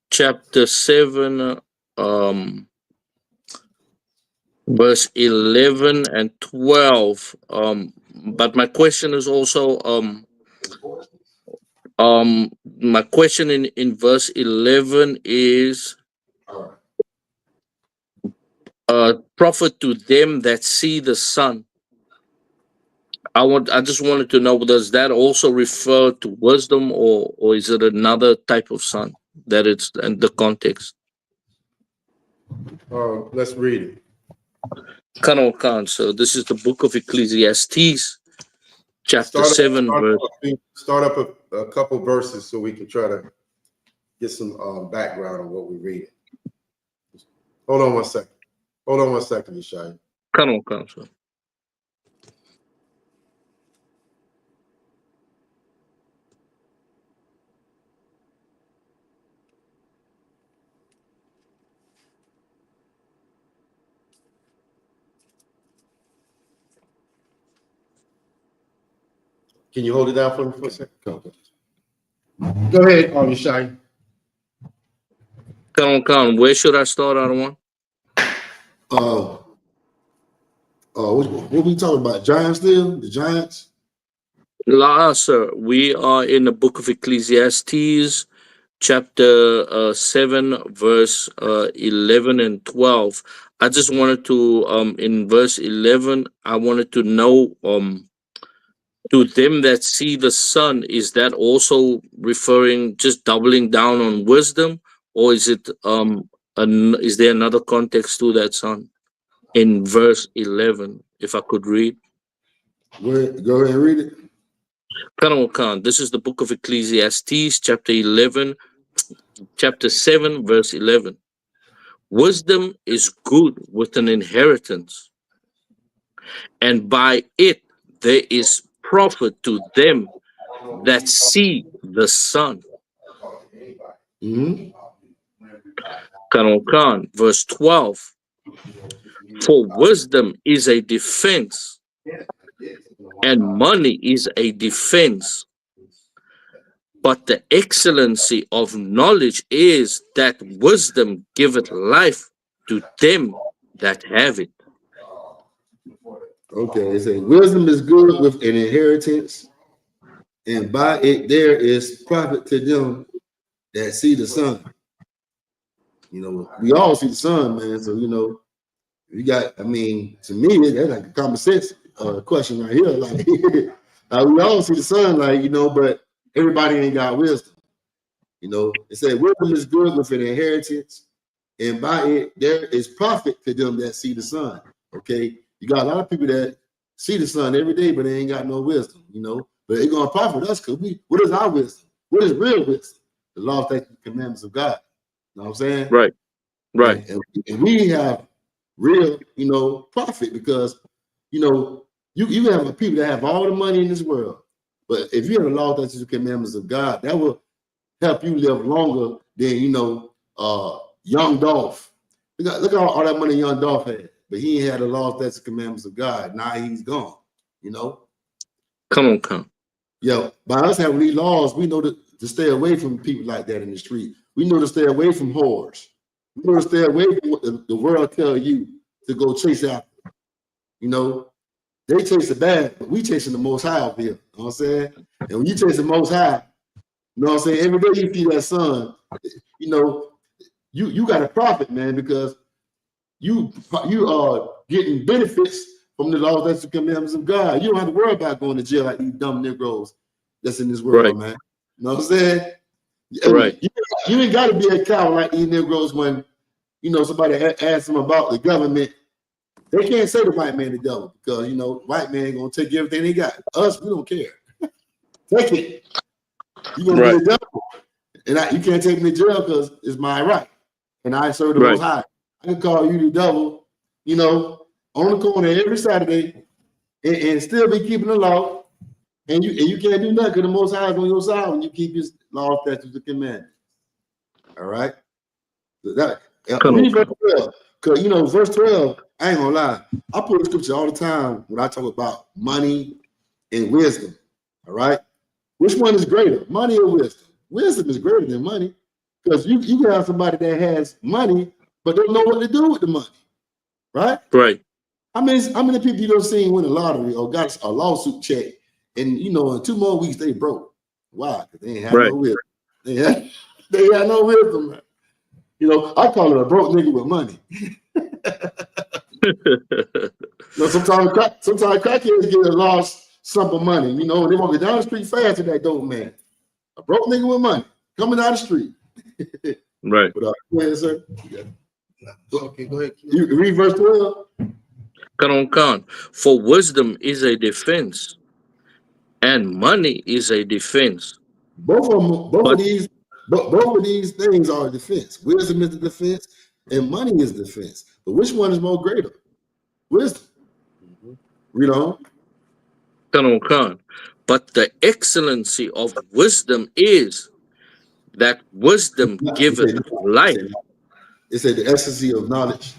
chapter 7, verse 11 and 12. But my question is also my question in verse 11 is prophet to them that see the sun. I just wanted to know, does that also refer to wisdom, or is it another type of sun that it's in the context? Let's read it. Khan. So this is the book of Ecclesiastes, chapter 7, verse. Start up a couple verses so we can try to get some background on what we read. Hold on one second, Yeshaya. Khan. So. Can you hold it down for me for a second? Go ahead, Yeshaya. Khan. Where should I start, Arwan? What we talking about? Giants still? The Giants? Sir, we are in the book of Ecclesiastes, chapter 7, verse 11 and 12. I just wanted to, in verse 11, I wanted to know, to them that see the sun, is that also referring, just doubling down on wisdom, or is it is there another context to that sun in verse 11? If I could read. Go ahead and read it. Khan, this is the book of Ecclesiastes, chapter 7, verse 11. Wisdom is good with an inheritance, and by it there is profit to them that see the sun. Khan, verse 12. For wisdom is a defense, and money is a defense. But the excellency of knowledge is that wisdom giveth life to them that have it. Okay, it says wisdom is good with an inheritance, and by it there is profit to them that see the sun. You know, we all see the sun, man. So, you know, we got, I mean, to me, that's like a common sense question right here. Like, we all see the sun, like, you know, but everybody ain't got wisdom. You know, it said wisdom is good with an inheritance, and by it there is profit to them that see the sun. Okay, you got a lot of people that see the sun every day, but they ain't got no wisdom, you know. But it's gonna profit us because what is our wisdom? What is real wisdom? The law, statutes, and commandments of God. You know what I'm saying? Right. Right. And we have real, you know, profit because, you know, you have people that have all the money in this world, but if you have the law, statutes, and commandments of God, that will help you live longer than, you know, young Dolph. Look at all that money young Dolph had, but he ain't had the law, statutes, and commandments of God. Now he's gone, you know. Come on. Yeah, by us having these laws, we know to stay away from people like that in the street. We know to stay away from whores. We know to stay away from what the world tell you to go chase after. You know, they chase the bad, but we chasing the Most High up here. You know what I'm saying? And when you chase the Most High, you know what I'm saying? Every day you see that sun, you know, you got a profit, man, because you are getting benefits from the laws, that's the commandments of God. You don't have to worry about going to jail like these dumb Negroes that's in this world, man. You know what I'm saying? Right. You ain't got to be a cow like these Negroes when, you know, somebody asks them about the government. They can't say the white man the devil because, you know, white man going to take everything they got. Us, we don't care. Take it. You're going to be the devil. And you can't take me to jail because it's my right. And I serve the Most High. I can call you the devil, you know, on the corner every Saturday and still be keeping the law. And you can't do nothing because the Most High is on your side when you keep his law, statutes, and commandments. All right? Read verse 12. Because, you know, verse 12, I ain't going to lie. I put the scripture all the time when I talk about money and wisdom. All right? Which one is greater, money or wisdom? Wisdom is greater than money because you can have somebody that has money but don't know what to do with the money. Right? Right. How many people you don't seen win a lottery or got a lawsuit check and, you know, in 2 more weeks they broke? Why? Because they ain't have no wisdom. They had no wisdom, man. You know, I call it a broke nigga with money. You know, sometimes crackheads get a large sum of money. You know, they want to get down the street fast to that dope man. A broke nigga with money coming down the street. Right. But go ahead, sir. Okay, go ahead. You read verse 12. Khan. For wisdom is a defense, and money is a defense. Both of these things are a defense. Wisdom is the defense, and money is defense. But which one is more greater? Wisdom. Read on. Khan. But the excellency of wisdom is that wisdom giveth life. It said the excellency of knowledge.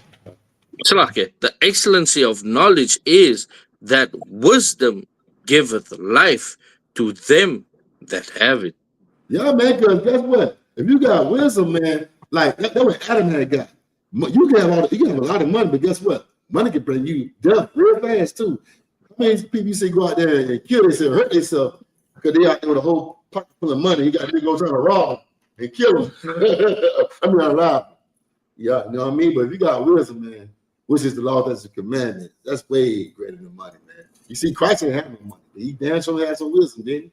The excellency of knowledge is that wisdom giveth life to them that have it. Yeah, man, because guess what? If you got wisdom, man, like that what Adam had got. You can have a lot of money, but guess what? Money can bring you death real fast too. How many people you see go out there and kill themselves, hurt themselves because they out there with a whole pocket full of money? You got to go trying to rob them and kill them. I mean, out loud. Yeah, you know what I mean? But if you got wisdom, man, which is the law, that's the commandment, that's way greater than money, man. You see, Christ didn't have no money, but he damn sure had some wisdom, didn't he?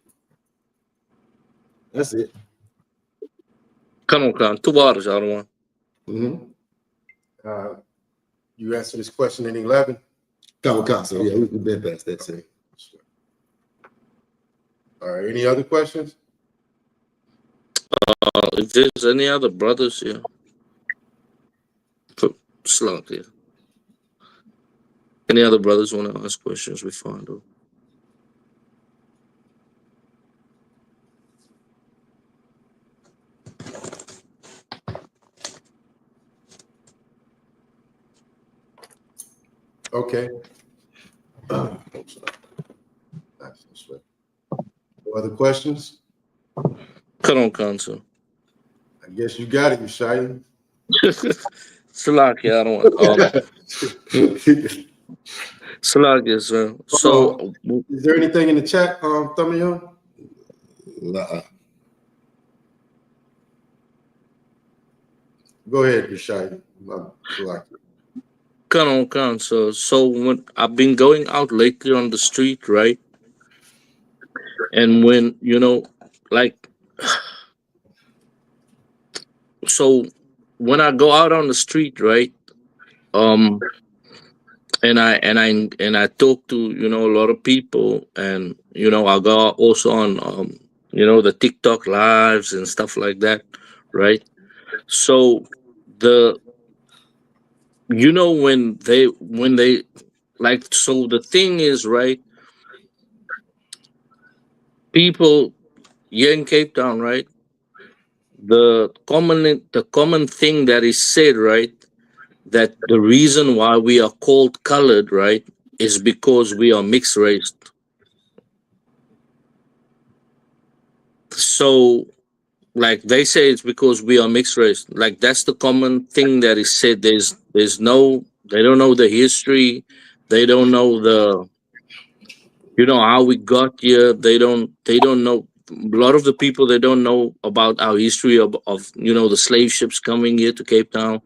That's it. Come on, Khan. 2 hours, I don't want. You answered this question in 11. Come on, so yeah, we've been past that, sir. All right, any other questions? If there's any other brothers here, slug here. Any other brothers want to ask questions before I do? Okay. No other questions? Come on, Council. I guess you got it, Yeshaya. Salaki, I don't want. Salaki, sir. So, is there anything in the chat, Thumio? Go ahead, Yeshaya. Come on, Council. So when I've been going out lately on the street, right? And when, you know, like, so when I go out on the street, right? Um, and I talk to a lot of people, and I go also on the TikTok lives and stuff like that, right? So the when they like, so the thing is, right, people here in Cape Town, right, the common thing that is said, right, that the reason why we are called colored, right, is because we are mixed race. So, like, they say it's because we are mixed race. Like, that's the common thing that is said. There's no, they don't know the history. They don't know how we got here. They don't know, a lot of the people, they don't know about our history of the slave ships coming here to Cape Town,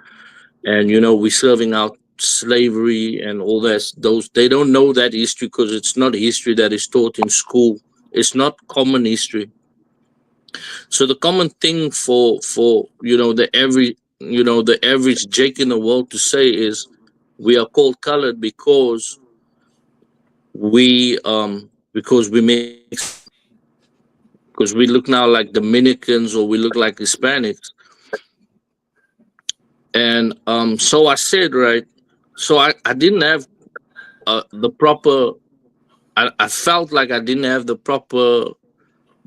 and we serving out slavery and all that. Those, they don't know that history because it's not history that is taught in school. It's not common history. So the common thing for the average Jake in the world to say is, we are called colored because we mix, because we look now like Dominicans, or we look like Hispanics. And so I said, right, so I didn't have the proper, I felt like I didn't have the proper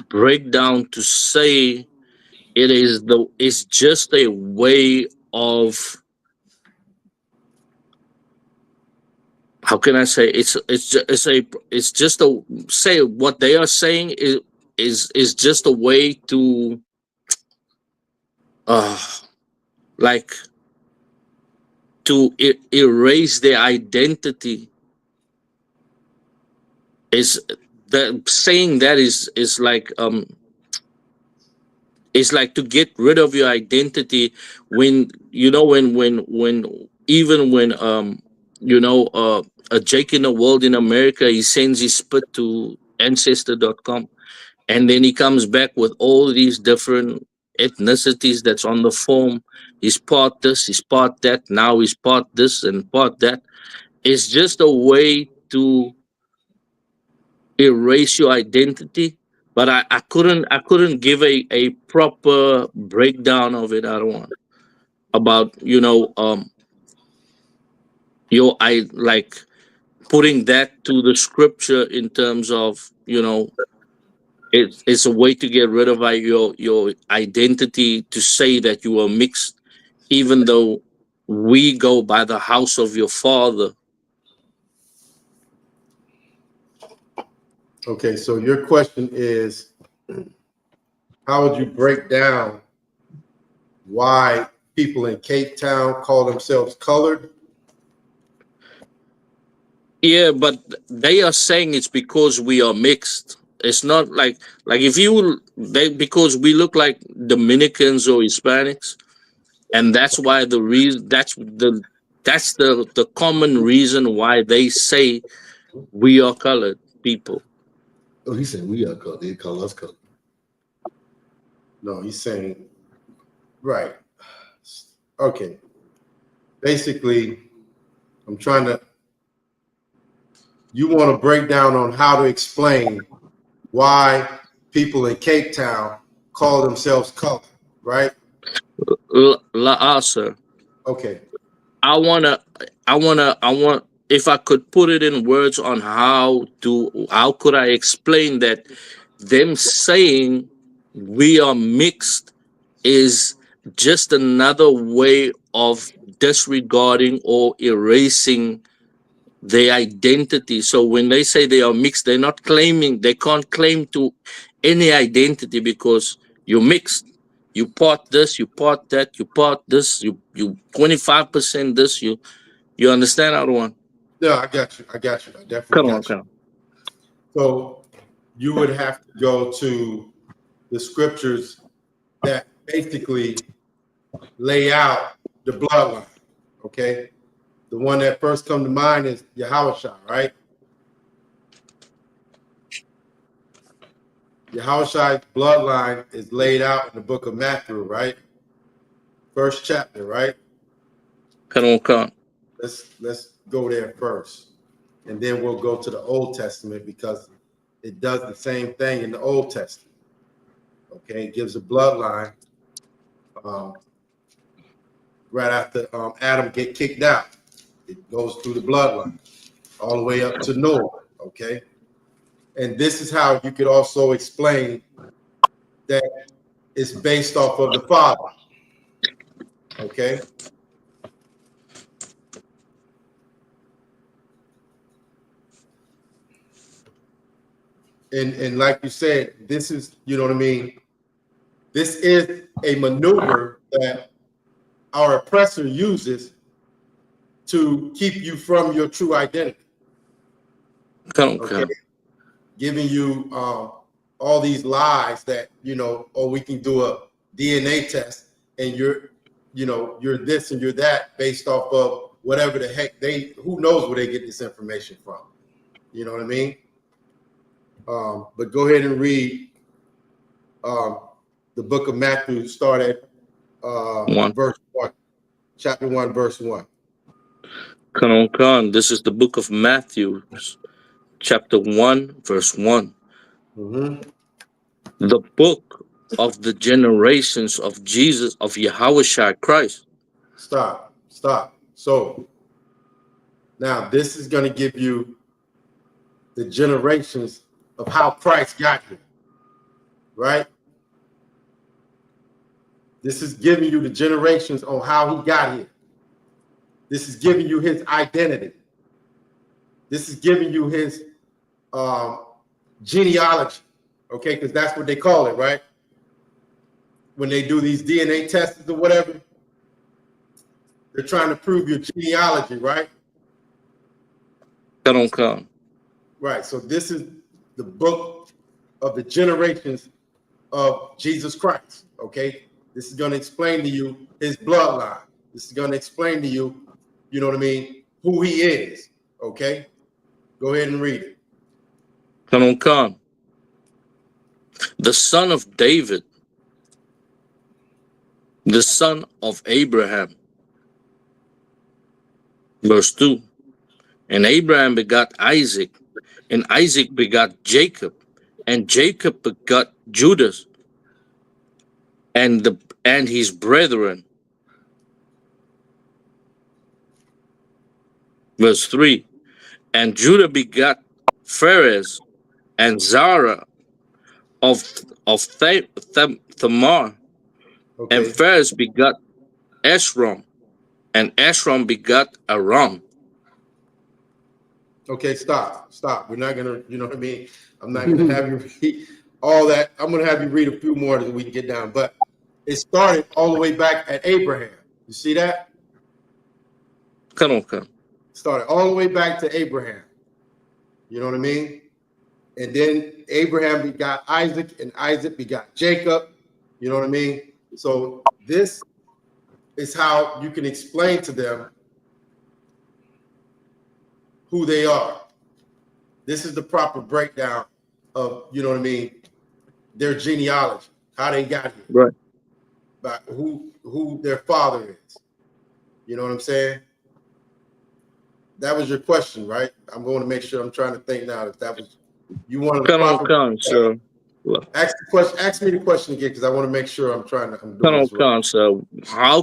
breakdown to say it's just a way of, how can I say, it's just a, say what they are saying is just a way to like, to erase their identity. Is that saying that is like, it's like to get rid of your identity, when even when a Jake in the world in America, he sends his spit to ancestor.com, and then he comes back with all these different ethnicities that's on the form. He's part this, he's part that, now he's part this and part that. It's just a way to erase your identity. But I couldn't give a proper breakdown of it. I don't want about I like putting that to the scripture in terms of it's a way to get rid of your identity, to say that you are mixed, even though we go by the house of your father. Okay, so your question is, how would you break down why people in Cape Town call themselves colored? Yeah, but they are saying it's because we are mixed. It's not like if because we look like Dominicans or Hispanics, and that's why the reason, that's the common reason why they say we are colored people. Oh, he said we are colored. They call us colored. No, he's saying, right. Okay. Basically, you want to break down on how to explain why people in Cape Town call themselves colored, right? Sir. Okay. I want, if I could put it in words on how could I explain that them saying we are mixed is just another way of disregarding or erasing their identity. So when they say they are mixed, they can't claim to any identity, because you're mixed. You part this, you part that, you part this, you 25% this, you understand, everyone? No, I got you. I definitely got you. So you would have to go to the scriptures that basically lay out the bloodline, okay? The one that first come to mind is Yahushua, right? Yahushua's bloodline is laid out in the book of Matthew, right? first chapter, right? Kanon Khan. Let's go there first, and then we'll go to the Old Testament because it does the same thing in the Old Testament. Okay, it gives a bloodline. Right after Adam get kicked out, it goes through the bloodline all the way up to Noah. Okay, and this is how you could also explain that it's based off of the father. Okay. And like you said, this is, you know what I mean? This is a maneuver that our oppressor uses to keep you from your true identity. Okay? Giving you all these lies that, you know, oh, we can do a DNA test and you're this and you're that based off of whatever the heck who knows where they get this information from. You know what I mean? But go ahead and read the book of Matthew, start at verse 1, chapter 1, verse 1. Kanon Khan, this is the book of Matthew, chapter 1, verse 1. Mm-hmm. The book of the generations of Jesus, of Yahushua Christ. Stop. So now this is going to give you the generations of how Christ got here, right? This is giving you the generations on how he got here. This is giving you his identity. This is giving you his genealogy, okay? Because that's what they call it, right? When they do these DNA tests or whatever, they're trying to prove your genealogy, right? Kanon Khan. Right, so this is the book of the generations of Jesus Christ, okay? This is going to explain to you his bloodline. This is going to explain to you, you know what I mean, who he is, okay? Go ahead and read it. Kanon Khan. The son of David, the son of Abraham. Verse 2. And Abraham begot Isaac, and Isaac begot Jacob, and Jacob begot Judas, and his brethren. Verse 3. And Judah begot Pharez and Zara of Thamar, Okay. and Pharez begot Esrom, and Esrom begot Aram. Okay, stop. We're not gonna, you know what I mean? I'm not gonna have you read all that. I'm gonna have you read a few more that we can get down. But it started all the way back at Abraham. You see that? Kanon Khan. Started all the way back to Abraham. You know what I mean? And then Abraham begot Isaac, and Isaac begot Jacob. You know what I mean? So this is how you can explain to them who they are. This is the proper breakdown of, you know what I mean, their genealogy, how they got here. Right. By who their father is. You know what I'm saying? That was your question, right? I'm going to make sure. I'm trying to think now if that was you wanted to Kanon Khan, so ask me the question again because I want to make sure I'm doing this right. Khan, so how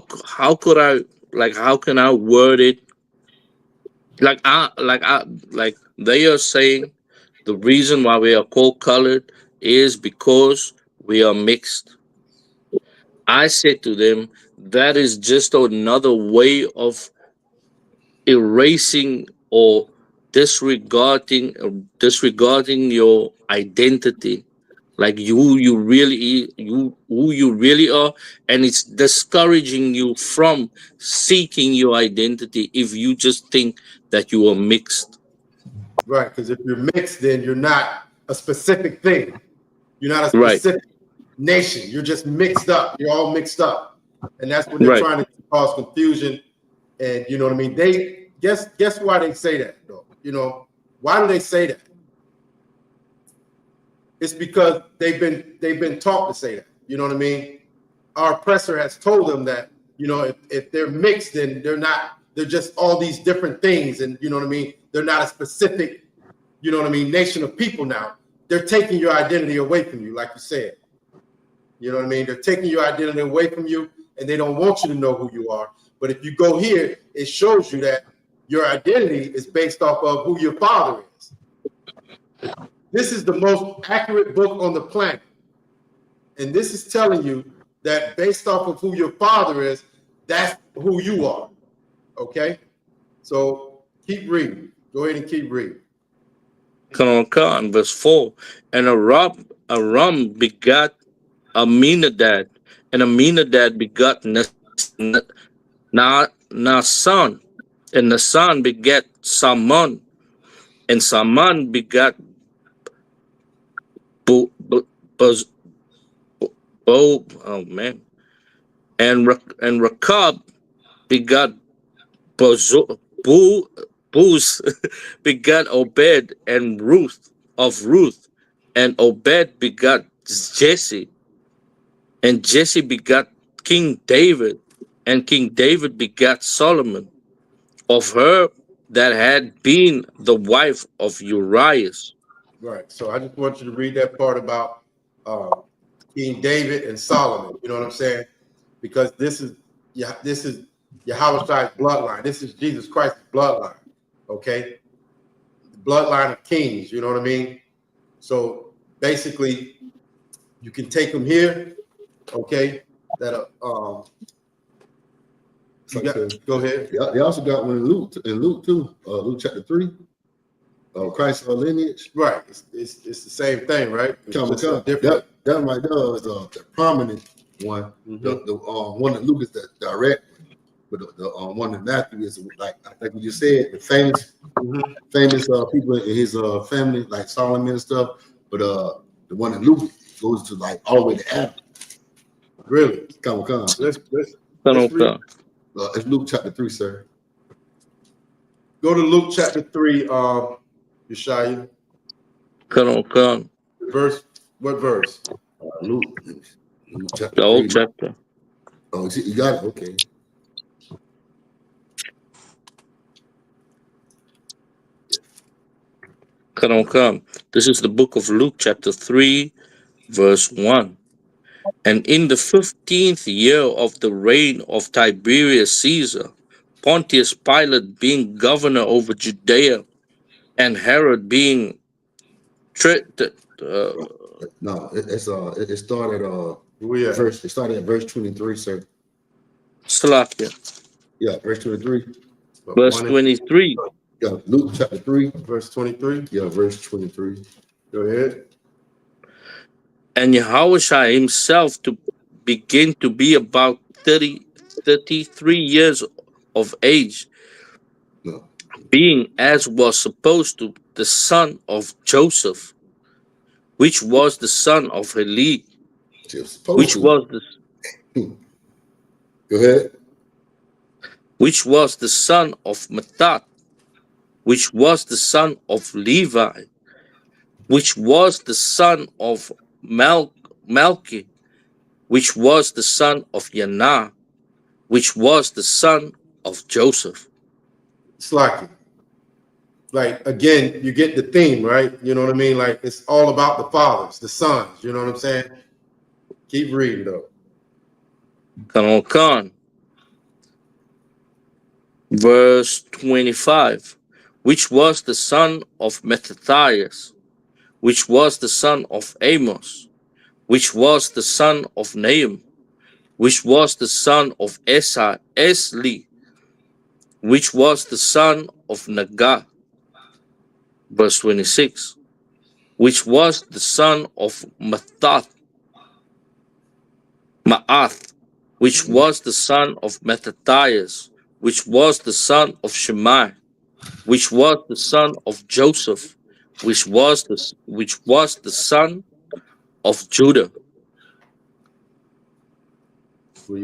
can I word it? Like they are saying the reason why we are called colored is because we are mixed. I said to them, that is just another way of erasing or disregarding your identity, like who you really are, and it's discouraging you from seeking your identity if you just think that you are mixed. Right, because if you're mixed, then you're not a specific thing. You're not a specific nation. You're just mixed up. You're all mixed up, and that's what they're trying to cause confusion. And you know what I mean? They guess why they say that though. You know, why do they say that? It's because they've been taught to say that. You know what I mean? Our oppressor has told them that you know, if they're mixed, then they're just all these different things. And you know what I mean? They're not a specific, you know what I mean, nation of people now. They're taking your identity away from you, like you said. You know what I mean? They're taking your identity away from you, and they don't want you to know who you are. But if you go here, it shows you that your identity is based off of who your father is. This is the most accurate book on the planet. And this is telling you that based off of who your father is, that's who you are. Okay? So keep reading. Go ahead and keep reading. Khan, verse 4. And Aram begat Aminadab, and Aminadab begat Nasan, and Nasan begat Salmon, and Salmon begat and Rechab begat Booz begat Obed and Ruth, and Obed begat Jesse, and Jesse begat King David, and King David begat Solomon, of her that had been the wife of Urias. Right. So I just want you to read that part about King David and Solomon. You know what I'm saying? Because this is Yahweh's bloodline. This is Jesus Christ's bloodline. Okay, the bloodline of kings. You know what I mean? So basically, you can take them here. Okay, that go ahead. They also got one in Luke too. Luke chapter 3. Christ's lineage. Right. It's the same thing, right? It's just different. That right there is the prominent one. The one that Luke is the direct, but the one that Matthew is like you just said, the famous people in his family, like Solomon and stuff. But the one that Luke goes to like all the way to Adam. Really? Come. Let's Khan. It's Luke chapter 3, sir. Go to Luke chapter 3, Yeshaya. Khan. What verse? Luke chapter The old 3. chapter. Oh, you got it. Okay. Khan. This is the book of Luke, chapter 3, verse 1. And in the 15th year of the reign of Tiberius Caesar, Pontius Pilate being governor over Judea, and Herod being No, it started It started at verse 23, sir. Slakia. Yeah, verse 23. Verse 23. Yeah, Luke chapter 3. Verse 23. Yeah, verse 23. Go ahead. And Yahushua himself to begin to be about 33 years of age, No. being as was supposed to the son of Joseph, which was the son of Heli, which was the Go ahead. which was the son of Mattat, which was the son of Levi, which was the son of Malchi, which was the son of Yanah, which was the son of Joseph. Slacky. Like, again, you get the theme, right? You know what I mean? Like, it's all about the fathers, the sons. You know what I'm saying? Keep reading, though. Khan. Verse 25. Which was the son of Mattathias, which was the son of Amos, which was the son of Nahum, which was the son of Esli, which was the son of Nagah. Verse 26. Which was the son of Ma'ath, which was the son of Mattathias, which was the son of Shemai, which was the son of Joseph, which was the son of Judah.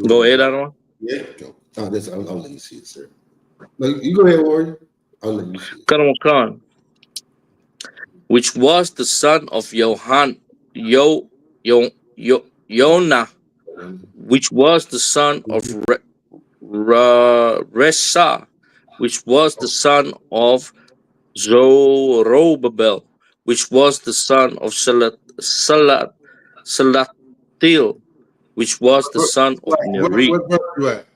Go ahead, Aaron. Yeah. I'll let you see it, sir. No, you go ahead, Warrior. I'll let you see it. Khan. Which was the son of Yonah, which was the son of Resa, which was the son of Zorobabel, which was the son of Salatiel, which was the son of Neri. What verse you at?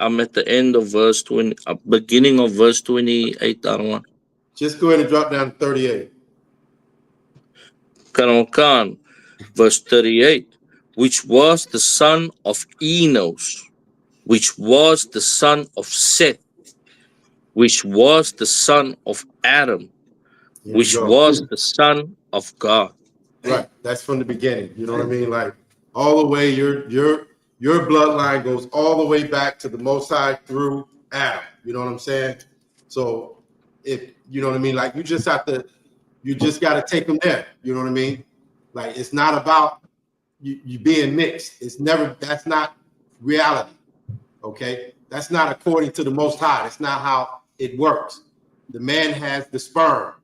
I'm at the end of verse 20, beginning of verse 28. Just go ahead and drop down to 38. Khan, verse 38, which was the son of Enos, which was the son of Seth, which was the son of Adam, Here which we go. was the son of God. Right. That's from the beginning. You know what I mean? Like all the way, your bloodline goes all the way back to the Most High through Adam. You know what I'm saying? So if you know what I mean, like you just got to take them there. You know what I mean? Like it's not about you being mixed. That's not reality. Okay, that's not according to the Most High. That's not how it works. The man has the sperm.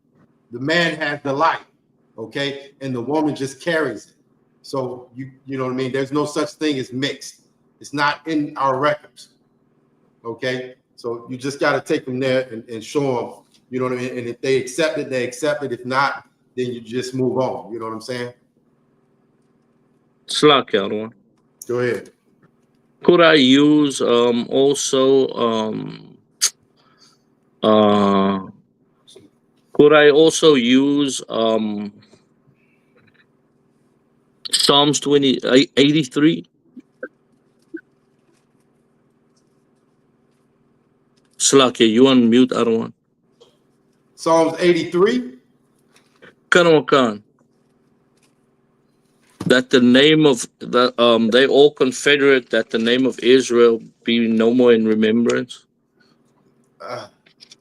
The man has the life. Okay, and the woman just carries it. So you know what I mean? There's no such thing as mixed. It's not in our records. Okay, so you just got to take them there and show them. You know what I mean? And if they accept it, they accept it. If not, then you just move on. You know what I'm saying? Slack, Go ahead. Could I use also could I also use Psalms 83? Slakia, you unmute Arwan. Psalms 83. Khan. That the name of the they all confederate that the name of Israel be no more in remembrance. I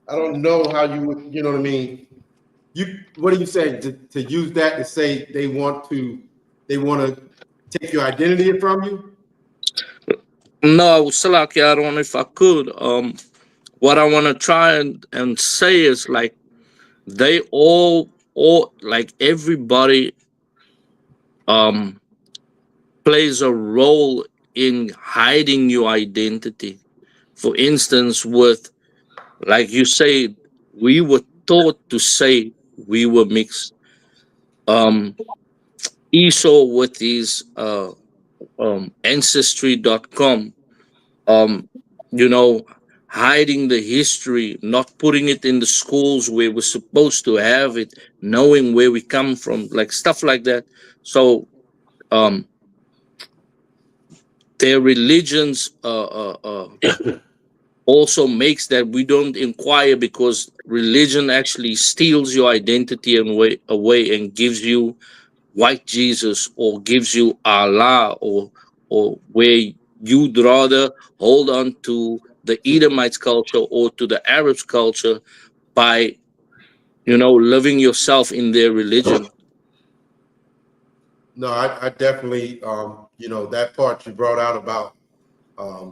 don't know how you would. You know what I mean? What are you saying to use that to say they want to take your identity from you? No, Salakia, I don't know if I could. What I want to try and say is like they all like everybody plays a role in hiding your identity. For instance, with like you say, we were taught to say we were mixed. Esau with his ancestry.com, you know, hiding the history, not putting it in the schools where we're supposed to have it, knowing where we come from, like stuff like that. So their religions also makes that we don't inquire, because religion actually steals your identity away and gives you white Jesus, or gives you Allah, or where you'd rather hold on to the Edomites culture or to the Arabs culture by, you know, living yourself in their religion. No, I definitely, you know, that part you brought out about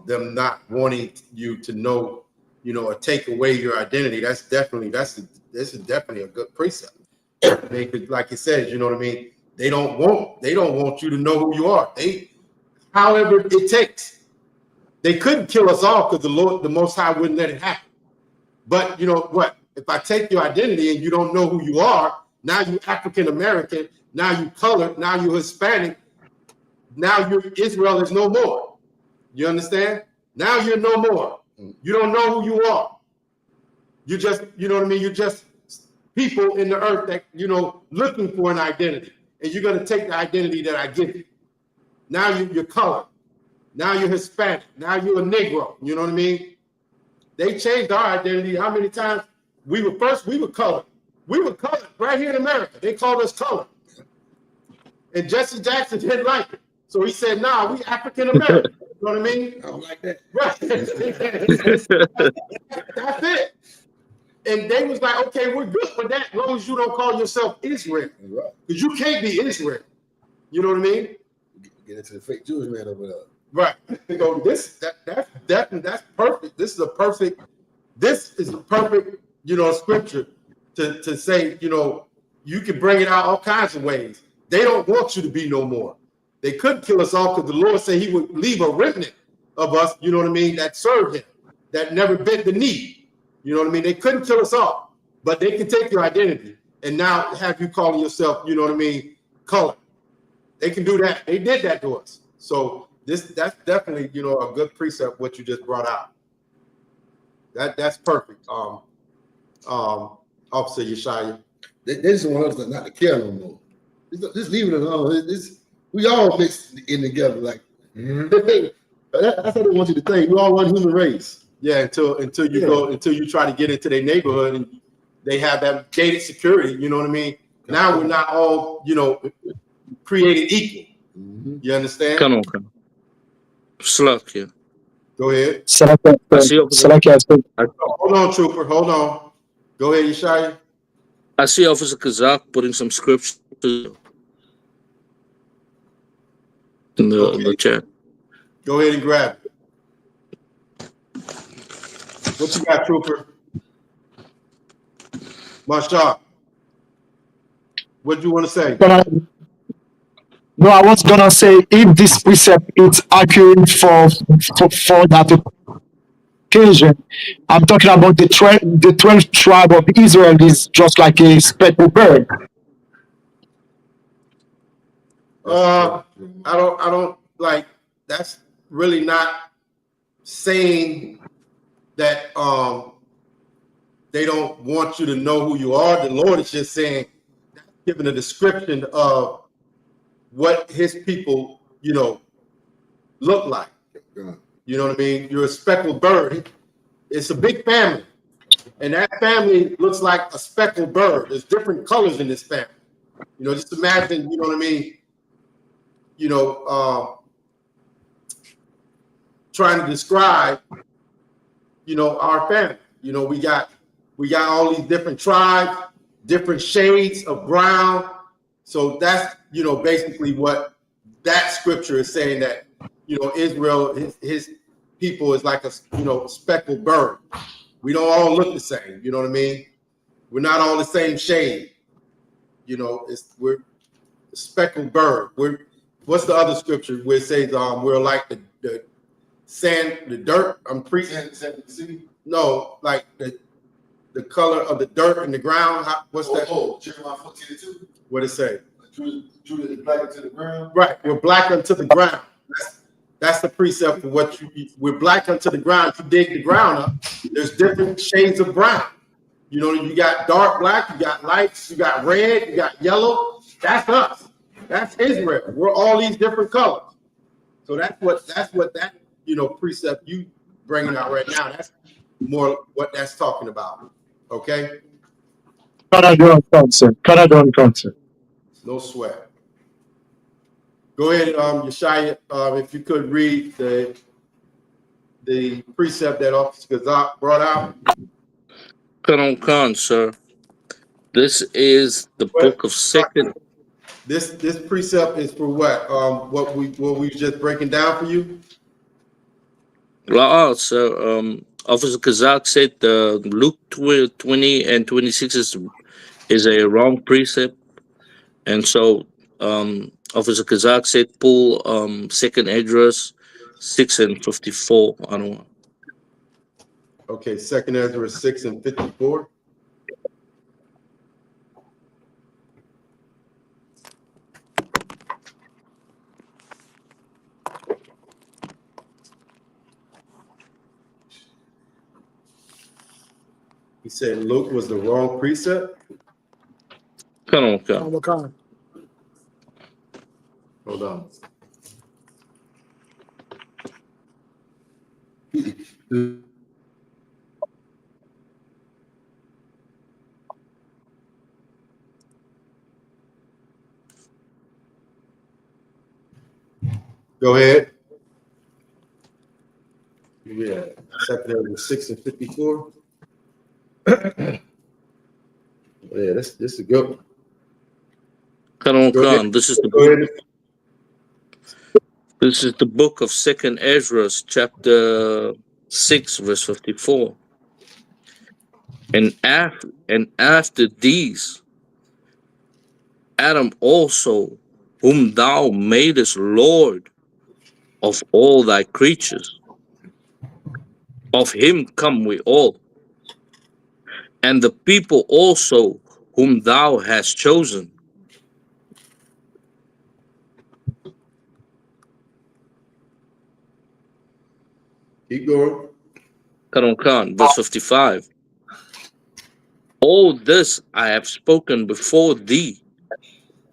them not wanting you to know, you know, or take away your identity. This is definitely a good precept. They could, like it says, you know what I mean? They don't want you to know who you are. However it takes. They couldn't kill us all because the Most High wouldn't let it happen. But you know what? If I take your identity and you don't know who you are, now you African American, now you colored, now you Hispanic, now Israel is no more. You understand? Now you're no more. You don't know who you are. You just, you know what I mean? You're just people in the earth that, you know, looking for an identity. And you're going to take the identity that I give you. Now you're colored. Now you're Hispanic. Now you're a Negro. You know what I mean? They changed our identity. How many times? We were colored. We were colored right here in America. They called us colored. And Jesse Jackson didn't like it. So he said, nah, we African American. You know what I mean? I don't like that. Right. That's it. And they was like, okay, we're good for that as long as you don't call yourself Israel. Because you can't be Israel. You know what I mean? Get into the fake Jewish man over there. Right. They go, that's perfect. This is a perfect, you know, scripture to say, you know, you can bring it out all kinds of ways. They don't want you to be no more. They couldn't kill us all because the Lord said he would leave a remnant of us, you know what I mean, that served him, that never bent the knee. You know what I mean? They couldn't kill us all, but they can take your identity and now have you calling yourself, you know what I mean, color. They can do that. They did that to us. So that's definitely, you know, a good precept what you just brought out. That's perfect. Officer Yeshaya. They just want us not to care no more. Just leave it alone. We all mixed in together. Like that's how they want you to think. We all one human race. Yeah, until you try to get into their neighborhood and they have that gated security. You know what I mean? Now we're not all, you know, created equal. You understand? Come on. Slakia. Go ahead. Hold on, Trooper. Hold on. Go ahead, Yeshaya. I see Officer Kazak putting some scripture in the chat. Go ahead and grab it. What you got, Trooper? Marshal, what do you want to say? No, I was gonna say if this precept is accurate for that occasion, I'm talking about the 12th tribe of Israel is just like a speckled bird. I don't like. That's really not saying that they don't want you to know who you are. The Lord is just saying, giving a description of what his people, you know, look like. You know what I mean? You're a speckled bird. It's a big family. And that family looks like a speckled bird. There's different colors in this family. You know, just imagine, you know what I mean? You know, trying to describe, you know, our family. You know, we got all these different tribes, different shades of brown. So that's, you know, basically what that scripture is saying, that, you know, Israel, his people is like a, you know, speckled bird. We don't all look the same. You know what I mean? We're not all the same shade. You know, we're a speckled bird. What's the other scripture where it says we're like the sand, the dirt? I'm preaching. No, like the color of the dirt in the ground. What's that? Jeremiah 14:2. What it say? Judah is black unto the ground. Right, we're black unto the ground. That's the precept for what we're black unto the ground. If you dig the ground up, there's different shades of brown. You know, you got dark black, you got lights, you got red, you got yellow. That's us. That's Israel. We're all these different colors. So that's what that, you know, precept you bringing out right now. That's more what that's talking about. Okay. Canada concept. No sweat. Go ahead, Yeshaya, if you could read the precept that Officer Kazak brought out. Khan, sir. This is the book of Second. This precept is for what? What we just breaking down for you? So Officer Kazak said Luke 20 and 26 is a wrong precept, and so Officer Kazak said pull Second Esdras 6 and 54. I don't know. Okay, Second Ezra 6 and 54. He said Luke was the wrong precept. Come on. Hold on. Go ahead. Yeah, Second Ezra 6 and 54. Yeah, this is a good one. Khan, this is the book of Second Ezra, chapter 6, verse 54. And after these, Adam also, whom thou madest Lord of all thy creatures, Of him come we all, and the people also whom thou hast chosen. Keep going. Khan, verse 55. All this I have spoken before thee,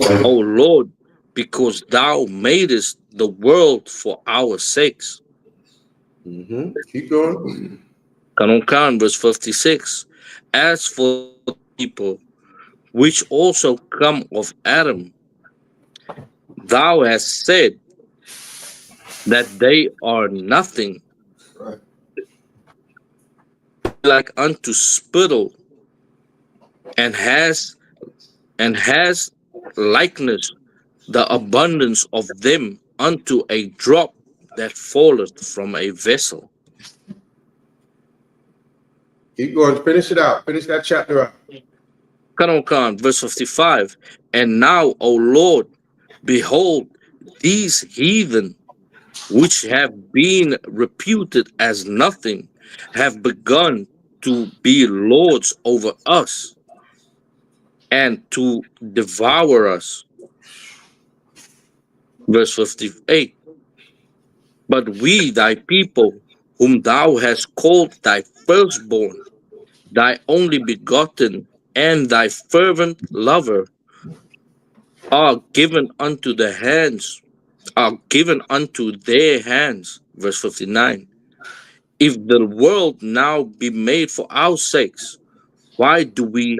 O Lord, because thou madest the world for our sakes. Keep going. Khan, verse 56. As for the people which also come of Adam, thou hast said that they are nothing, Right. like unto spittle, and has likeness the abundance of them unto a drop that falleth from a vessel. Keep going. Finish it out. Finish that chapter out. Khan, verse 55. And now, O Lord, behold, these heathen, which have been reputed as nothing, have begun to be lords over us and to devour us. Verse 58. But we, thy people, whom thou hast called thy firstborn, thy only begotten, and thy fervent lover, are given unto their hands. Verse 59. If the world now be made for our sakes, why do we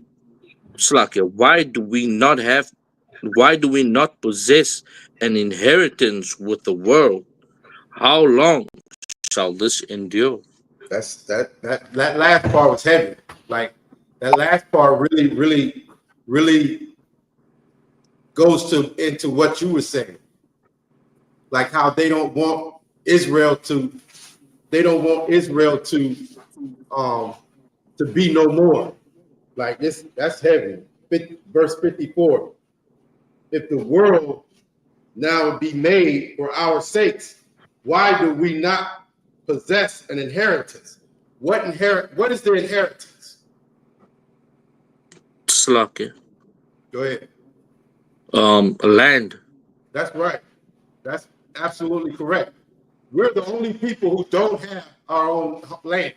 not possess an inheritance with the world? How long shall this endure? That's that last part was heavy. Like that last part really goes into what you were saying. Like how they don't want Israel to be no more. Like this, that's heavy. Verse 54. If the world now be made for our sakes, why do we not possess an inheritance? What is the inheritance? Slakia. Go ahead. Land. That's right. That's absolutely correct. We're the only people who don't have our own land.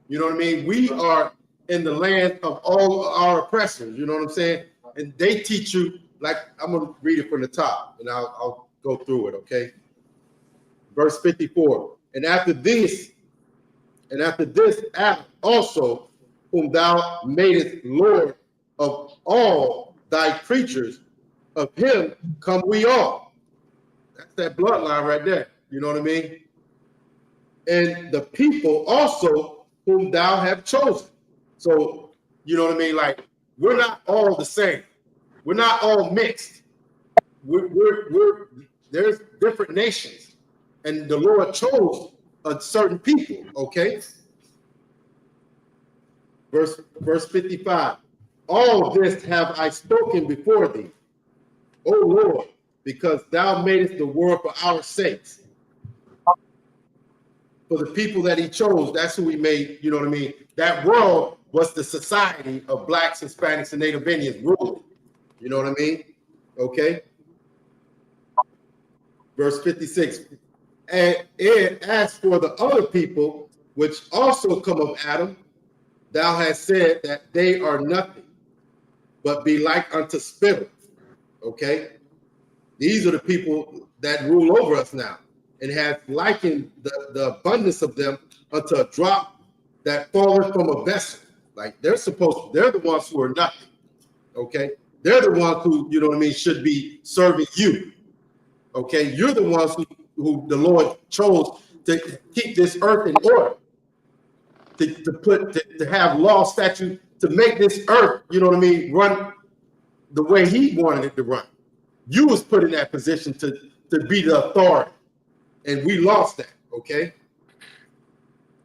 You know what I mean? We are in the land of all our oppressors. You know what I'm saying? And they teach you, like, I'm going to read it from the top, and I'll go through it, okay? Verse 54. And after this, Adam also, whom thou madest Lord of all thy creatures, of him come we all. That's that bloodline right there. You know what I mean? And the people also whom thou have chosen. So, you know what I mean? Like, we're not all the same. We're not all mixed. There's different nations. And the Lord chose a certain people, okay? Verse 55. All this have I spoken before thee, O Lord, because thou madest the world for our sakes. For the people that he chose, that's who he made, you know what I mean? That world was the society of Blacks, Hispanics, and Native Indians ruling. You know what I mean? Okay. Verse 56. And as for the other people, which also come of Adam, thou hast said that they are nothing, but be like unto spittle. Okay. These are the people that rule over us now, and have likened the abundance of them unto a drop that falleth from a vessel. Like they're the ones who are nothing. Okay. They're the ones who, you know what I mean, should be serving you. Okay. You're the ones who the Lord chose to keep this earth in order, to have law, statute, to make this earth, you know what I mean, run the way he wanted it to run. You was put in that position to be the authority, and we lost that, okay?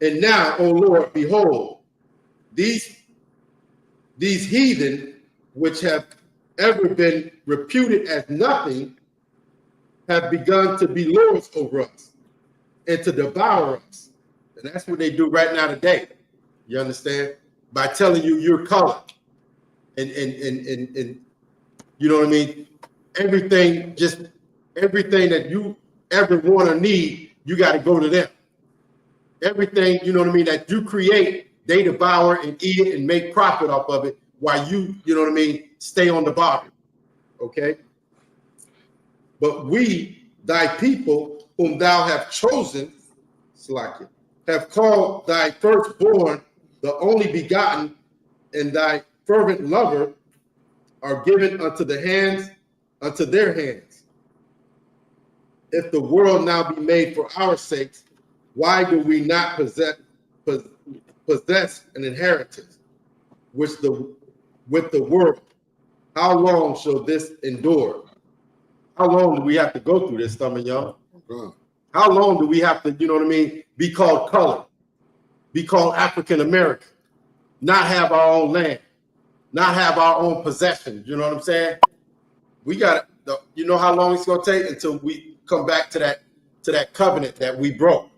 And now, O Lord, behold, these heathen, which have ever been reputed as nothing, have begun to be lords over us and to devour us. And that's what they do right now today. You understand? By telling you you're colored. And you know what I mean? Everything that you ever want or need, you got to go to them. Everything, you know what I mean, that you create, they devour and eat it and make profit off of it while you know what I mean, stay on the bottom. Okay? But we, thy people, whom thou have chosen, Slakia, have called thy firstborn, the only begotten, and thy fervent lover, are given unto their hands. If the world now be made for our sakes, why do we not possess an inheritance with the world? How long shall this endure? How long do we have to go through this, some of y'all? How long do we have to, you know what I mean, be called colored, be called African American, not have our own land, not have our own possessions? You know what I'm saying? We got to, you know how long it's going to take until we come back to that covenant that we broke.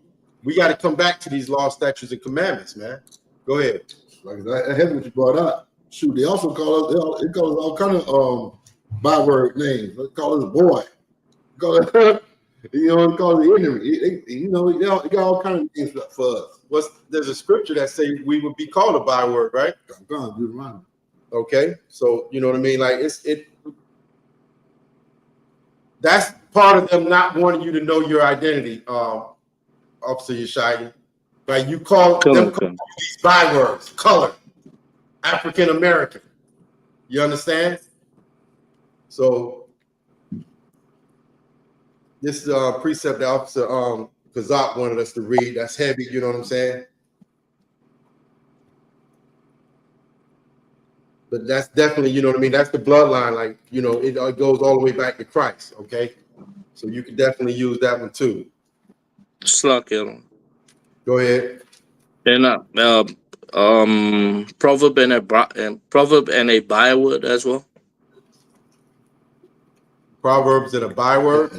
We got to come back to these laws, statutes, and commandments, man. Go ahead. Like I heard what you brought up. Shoot, they also call us. They call us all kind of byword names. They call us boy. Call it, you know, they call it the enemy. You know, they got all kind of names for us. There's a scripture that say we would be called a byword, right? Deuteronomy. Okay, so you know what I mean. Like that's part of them not wanting you to know your identity, Officer Yeshaya. Like you call them these bywords, color, African American. You understand? So this precept that Officer Kazak wanted us to read, that's heavy, you know what I'm saying? But that's definitely, you know what I mean? That's the bloodline, like, you know, it goes all the way back to Christ, okay? So you can definitely use that one too. Slakia. Go ahead. Then proverb and a byword as well. Proverbs and a byword.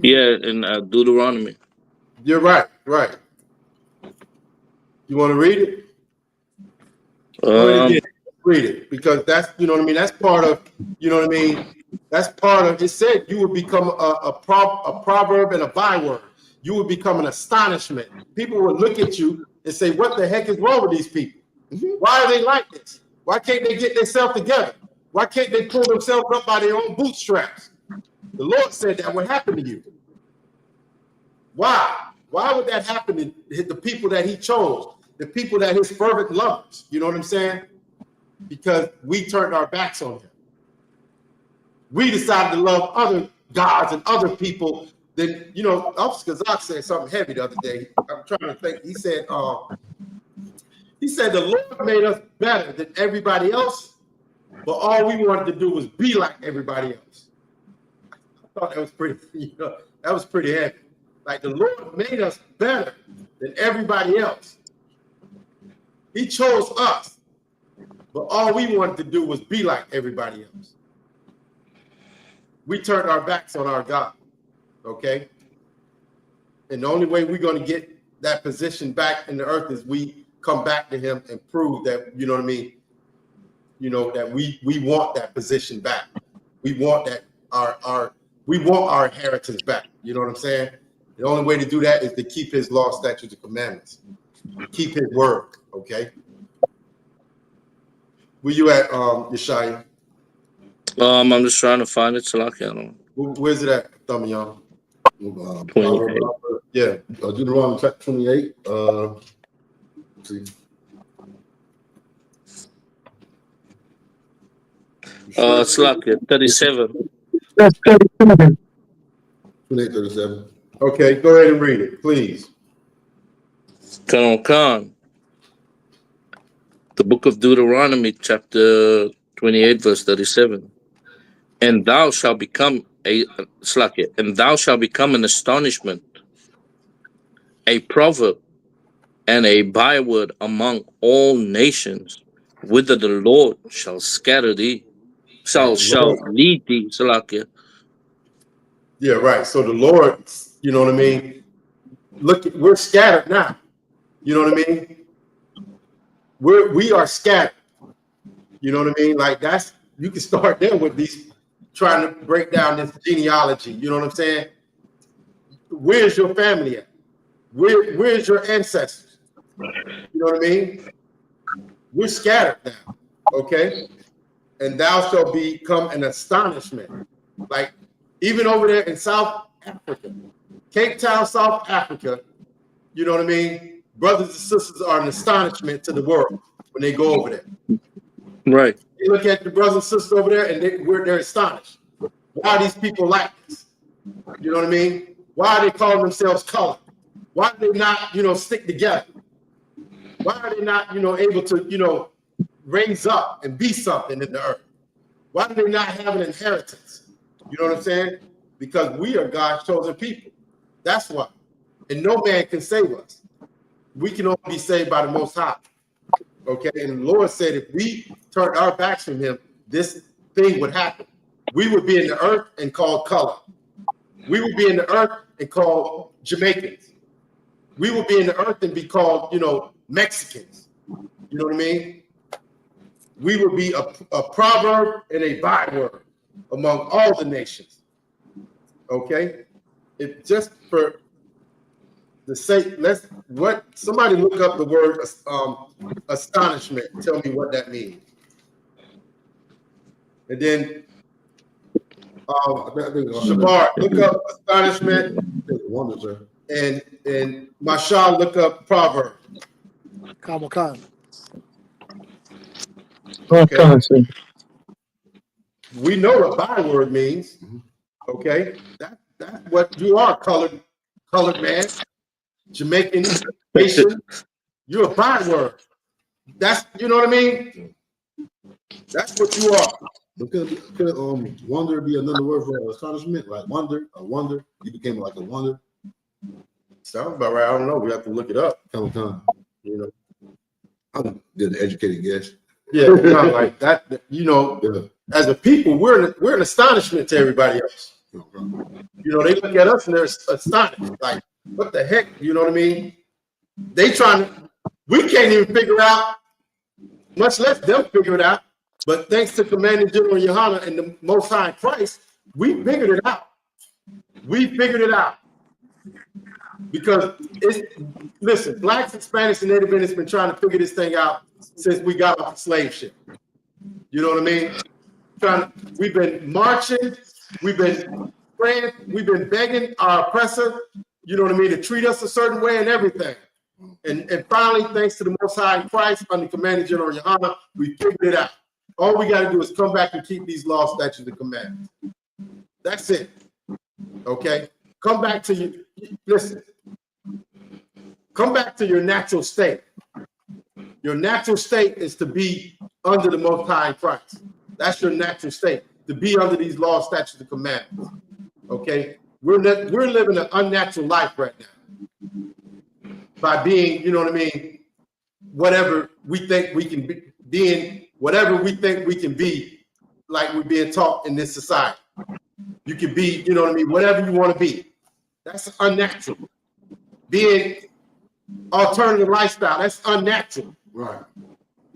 Yeah, in Deuteronomy. You're right, right. You want to read it? Read it, because that's, you know what I mean, that's part of, you know what I mean, that's part of, it said you would become a proverb and a byword. You would become an astonishment. People would look at you and say, what the heck is wrong with these people? Why are they like this? Why can't they get themselves together? Why can't they pull themselves up by their own bootstraps? The Lord said that would happen to you. Why? Why would that happen to the people that he chose, the people that his fervent lovers? You know what I'm saying? Because we turned our backs on him. We decided to love other gods and other people. Then, you know, Officer Kazak said something heavy the other day. I'm trying to think. He said the Lord made us better than everybody else, but all we wanted to do was be like everybody else. I thought that was pretty, you know, that was pretty heavy. Like the Lord made us better than everybody else. He chose us, but all we wanted to do was be like everybody else. We turned our backs on our God. Okay, and the only way we're going to get that position back in the earth is we come back to him and prove that, you know what I mean, you know, that we want that position back. We want that we want our inheritance back. You know what I'm saying? The only way to do that is to keep his law, statutes, and commandments. Keep his word. Okay. Where you at, Yeshaya? I'm just trying to find it. Slakia. Where's it at, Thummy? 28. Yeah, Deuteronomy chapter 28. Let's see. Slakia 37. That's 37. 28, 37. Okay, go ahead and read it, please. Khan. The book of Deuteronomy, chapter 28, verse 37. And thou shalt become and thou shalt become an astonishment, a proverb, and a byword among all nations, whither the Lord shall scatter thee, shall lead thee. Salakia. Yeah, right. So the Lord, you know what I mean? Look, we're scattered now. You know what I mean? We are scattered. You know what I mean? Like that's, you can start there with these, trying to break down this genealogy. You know what I'm saying? Where's your family at? Where's your ancestors? You know what I mean? We're scattered now, okay? And thou shalt become an astonishment. Like even over there in South Africa, Cape Town, South Africa, you know what I mean? Brothers and sisters are an astonishment to the world when they go over there. Right. You look at the brothers and sisters over there and they're astonished. Why are these people like this? You know what I mean? Why are they calling themselves colored? Why do they not, stick together? Why are they not, able to, raise up and be something in the earth? Why do they not have an inheritance? You know what I'm saying? Because we are God's chosen people. That's why. And no man can save us. We can only be saved by the Most High. Okay? And the Lord said if we turned our backs from him, this thing would happen. We would be in the earth and called color. We would be in the earth and called Jamaicans. We would be in the earth and be called, Mexicans. You know what I mean? We would be a proverb and a byword among all the nations. Okay? It just for the sake, somebody look up the word astonishment. Tell me what that means. And then Shabar, look up astonishment. And Mashal, look up proverb. Khan. Okay. We know what byword means. Okay, that's what you are, colored man, Jamaican, Haitian. You're a byword. That's, you know what I mean? That's what you are. But could wonder be another word for astonishment? Like wonder, a wonder. You became like a wonder. Sounds about right. I don't know. We have to look it up. Come. You know, I'm just an educated guess. Yeah, not like that. Yeah. As a people, we're an astonishment to everybody else. They look at us and they're astonished. Like, what the heck? You know what I mean? We can't even figure out, much less them figure it out. But thanks to Commanding General Yohana and the Most High Christ, we figured it out. Because listen, blacks, Hispanics, and Native Indians have been trying to figure this thing out since we got off the slave ship. You know what I mean? We've been marching, we've been praying, we've been begging our oppressor, you know what I mean, to treat us a certain way and everything. And finally, thanks to the Most High Christ, under Commanding General Yohana, we figured it out. All we got to do is come back and keep these laws, statutes, and commandments. That's it. Okay? Come back to you. Listen. Come back to your natural state. Your natural state is to be under the Most High Christ. That's your natural state, to be under these laws, statutes, and commandments. Okay? We're living an unnatural life right now by being, you know what I mean, whatever we think we can be, being whatever we think we can be, like we're being taught in this society. You can be, you know what I mean, whatever you want to be. That's unnatural. Being alternative lifestyle, that's unnatural. Right.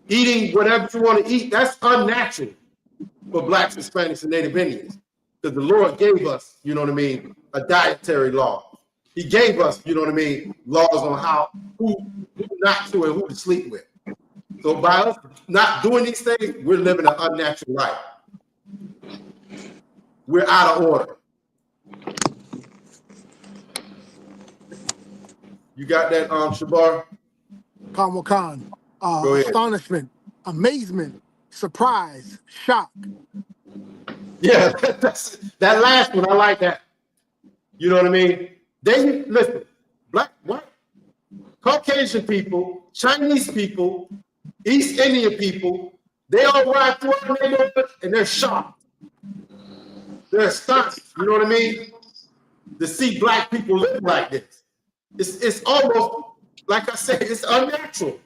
Eating whatever you want to eat, that's unnatural for blacks, Hispanics, and Native Indians. Because the Lord gave us, you know what I mean, a dietary law. He gave us, you know what I mean, laws on who not to and who to sleep with. So by us not doing these things, we're living an unnatural life. We're out of order. You got that, Shabar? Khan. Go ahead. Astonishment, amazement, surprise, shock. Yeah, that last one, I like that. You know what I mean? Listen, black, white, Caucasian people, Chinese people, East Indian people, they all ride through our neighborhood and they're shocked. They're astonished, you know what I mean? To see black people live like this. It's almost, like I said, it's unnatural.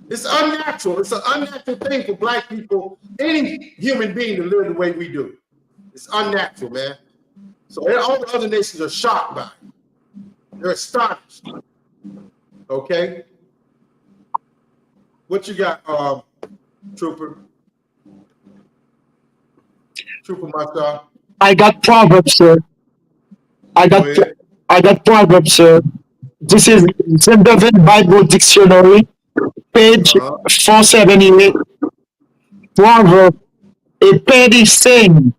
It's unnatural. It's an unnatural thing for black people, any human being, to live the way we do. It's unnatural, man. So all the other nations are shocked by it. They're astonished. Okay? What you got, Trooper? Trooper Marshall? I got Proverbs, sir. I Go got ahead. Proverbs, sir. This is Zendoven Bible Dictionary, page 478. Proverb, a petty saying,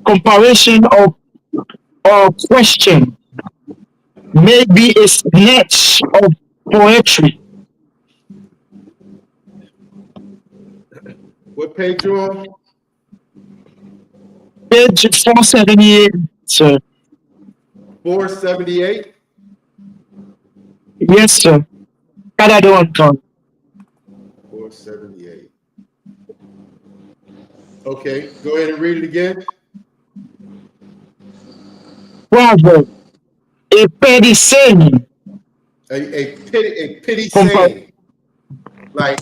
comparison or question, may be a snatch of poetry. What page you on? Page 478, sir. 478? Yes, sir. Canada on count. 478. Okay, go ahead and read it again. Proverb, a petty saying, A pity saying. Like,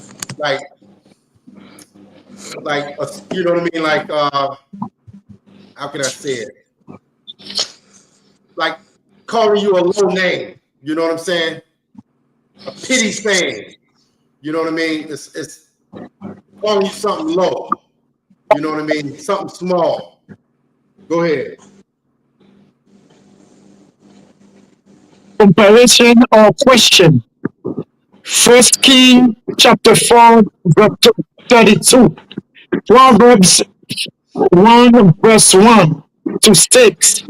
you know what I mean? Like, how can I say it? Like calling you a low name. You know what I'm saying? A pity saying. You know what I mean? It's calling you something low. You know what I mean? Something small. Go ahead. comparison or question. 1 King chapter 4, verse 32. Proverbs 1, verse 1 to 6.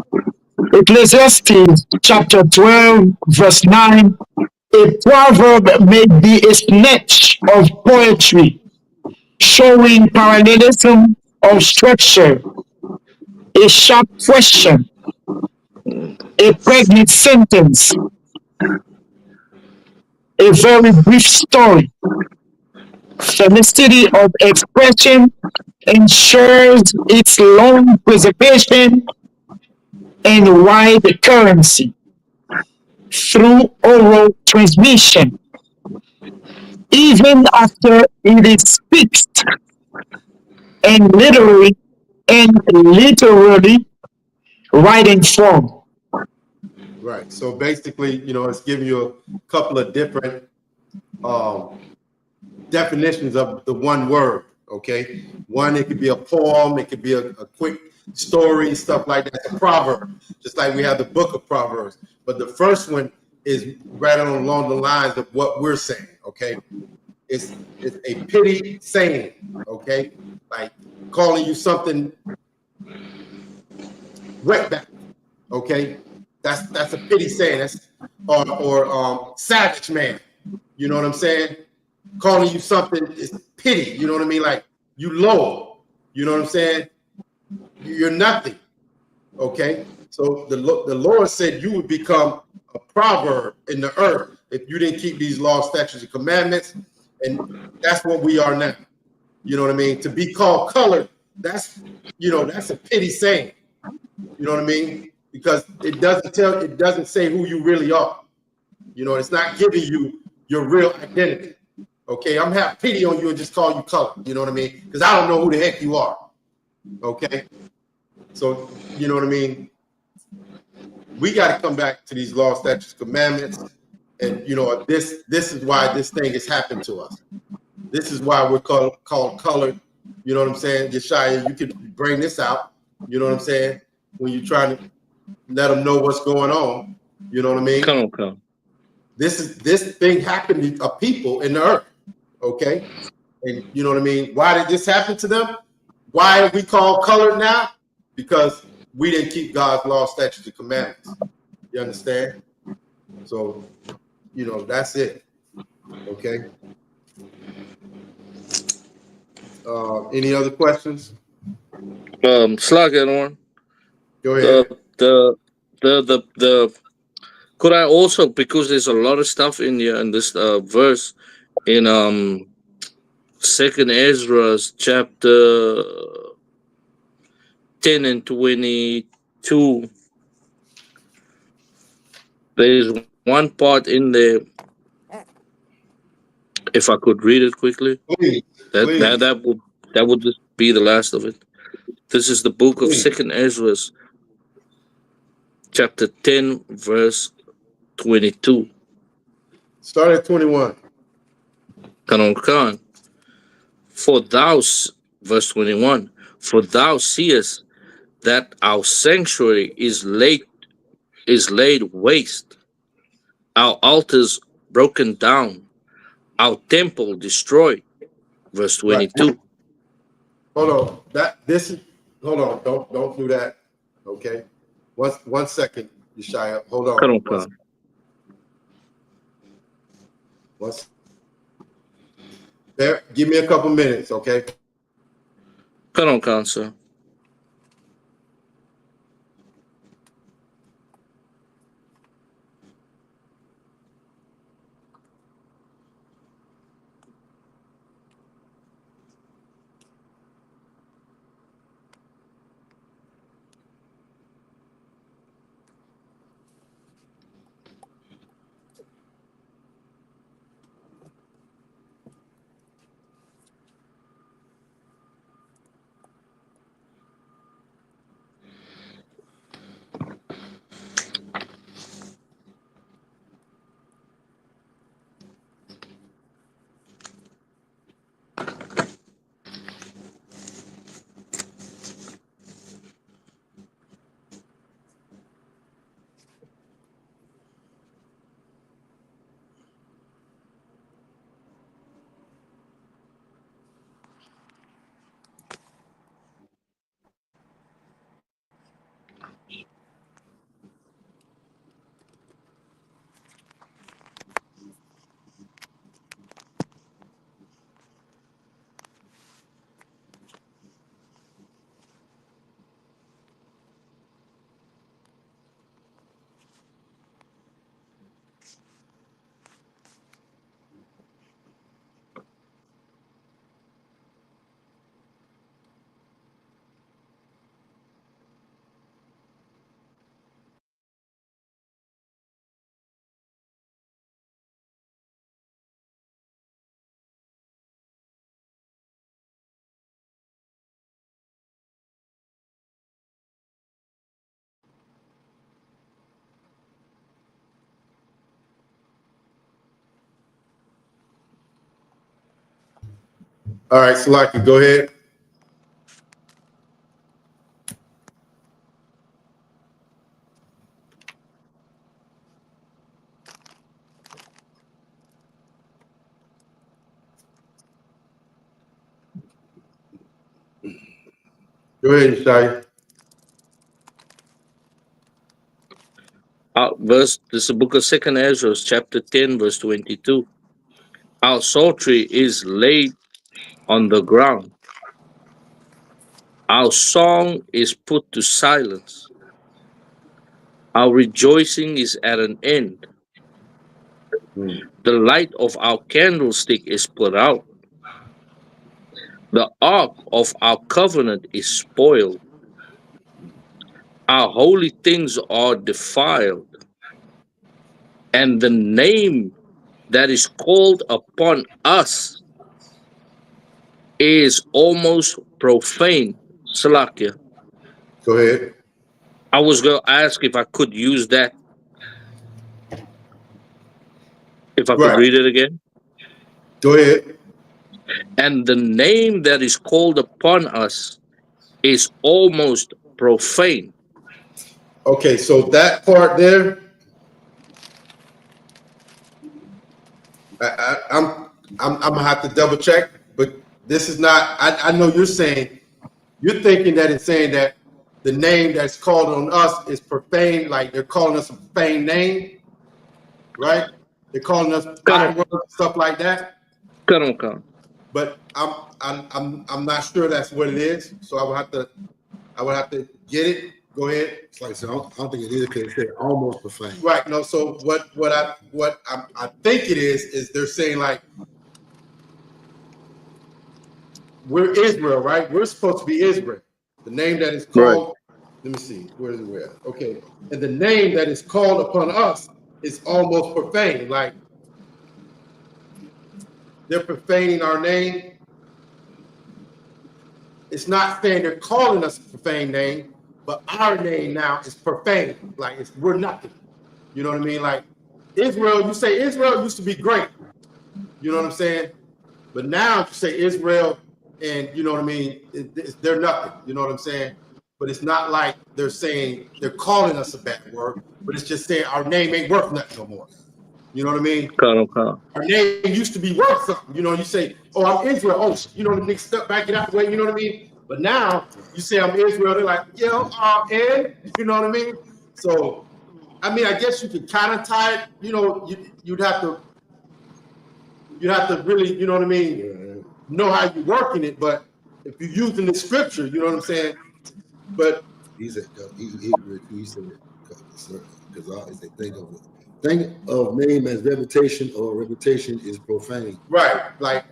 Ecclesiastes chapter 12, verse 9. A proverb may be a snatch of poetry, showing parallelism of structure, a sharp question, a pregnant sentence, a very brief story. Felicity of expression ensures its long preservation and wide currency through oral transmission, even after it is fixed and literally writing form. Right. So basically, you know, it's giving you a couple of different definitions of the one word. Okay. One, it could be a poem, it could be a quick story, stuff like that. A proverb, just like we have the book of Proverbs. But the first one is right along the lines of what we're saying. Okay. It's a pity saying. Okay. Like calling you something wetback. Okay. That's a pity saying. That's or savage man. You know what I'm saying? Calling you something is pity. You know what I mean? Like you low. You know what I'm saying? You're nothing. Okay. So the Lord said you would become a proverb in the earth if you didn't keep these laws, statutes, and commandments. And that's what we are now. You know what I mean? To be called colored, that's a pity saying. You know what I mean? Because it doesn't say who you really are. You know, it's not giving you your real identity. Okay, I'm have pity on you and just call you colored. You know what I mean? Because I don't know who the heck you are. Okay, so you know what I mean. We got to come back to these laws, statutes, commandments, and you know this is why this thing has happened to us. This is why we're called colored. You know what I'm saying? Yeshaya, you can bring this out. You know what I'm saying? When you're trying to let them know what's going on. You know what I mean? Come. This thing happened to people in the earth. Okay, and you know what I mean? Why did this happen to them? Why are we called colored now? Because we didn't keep God's law, statutes, and commandments. You understand? So, you know, that's it. Okay. Any other questions? Slag one. Go ahead. The could I also, because there's a lot of stuff in here in this verse in 2nd Ezra's chapter 10 and 22. There's one part in there. If I could read it quickly, Please. that would just be the last of it. This is the book of 2nd Ezra's chapter 10 verse 22. Start at 21. Kanon Khan. Verse 21, for thou seest that our sanctuary is laid waste, our altars broken down, our temple destroyed. Verse Right. 22. Hold on. Hold on. Don't do that. Okay. One second, Yeshaya. Hold on. Kanon Khan. Give me a couple minutes, okay? Kanon Khan, sir. All right, Salaki, go ahead. Go ahead, Yeshaya. This is the book of 2nd Ezra, chapter 10, verse 22. Our psaltery is laid on the ground. Our song is put to silence. Our rejoicing is at an end. The light of our candlestick is put out. The ark of our covenant is spoiled. Our holy things are defiled. And the name that is called upon us is almost profane. Salakia. Go ahead. I was going to ask if I could use that. If I could read it again. Go ahead. And the name that is called upon us is almost profane. Okay, so that part there, I'm gonna have to double check, but this is not. I know you're thinking that it's saying that the name that's called on us is profane, like they're calling us a profane name, right? They're calling us words, stuff like that. But I'm not sure that's what it is. So I would have to get it. Go ahead. It's like I said, I don't think it is because it's almost profane. Right. No. So what I think it is they're saying like we're Israel, right? We're supposed to be Israel. The name that is called. Right. Let me see. Where is it? Where? Okay. And the name that is called upon us is almost profane. Like they're profaning our name. It's not saying they're calling us a profane name, but our name now is profane. Like we're nothing. You know what I mean? Like Israel, you say Israel used to be great. You know what I'm saying? But now you say Israel, and you know what I mean, they're nothing. You know what I'm saying? But it's not like they're saying, they're calling us a bad word, but it's just saying our name ain't worth nothing no more. You know what I mean? Our name used to be worth something. You know, you say, oh, I'm Israel. Oh, you know, the big stuff back it out the way. You know what I mean? But now you say I'm Israel. They're like, and you know what I mean? So, I mean, I guess you could kind of tie it. You know, you'd have to really, you know what I mean, know how you're working it. But if you're using the scripture, you know what I'm saying? But he said, because think of name as reputation, or reputation is profane. Right, like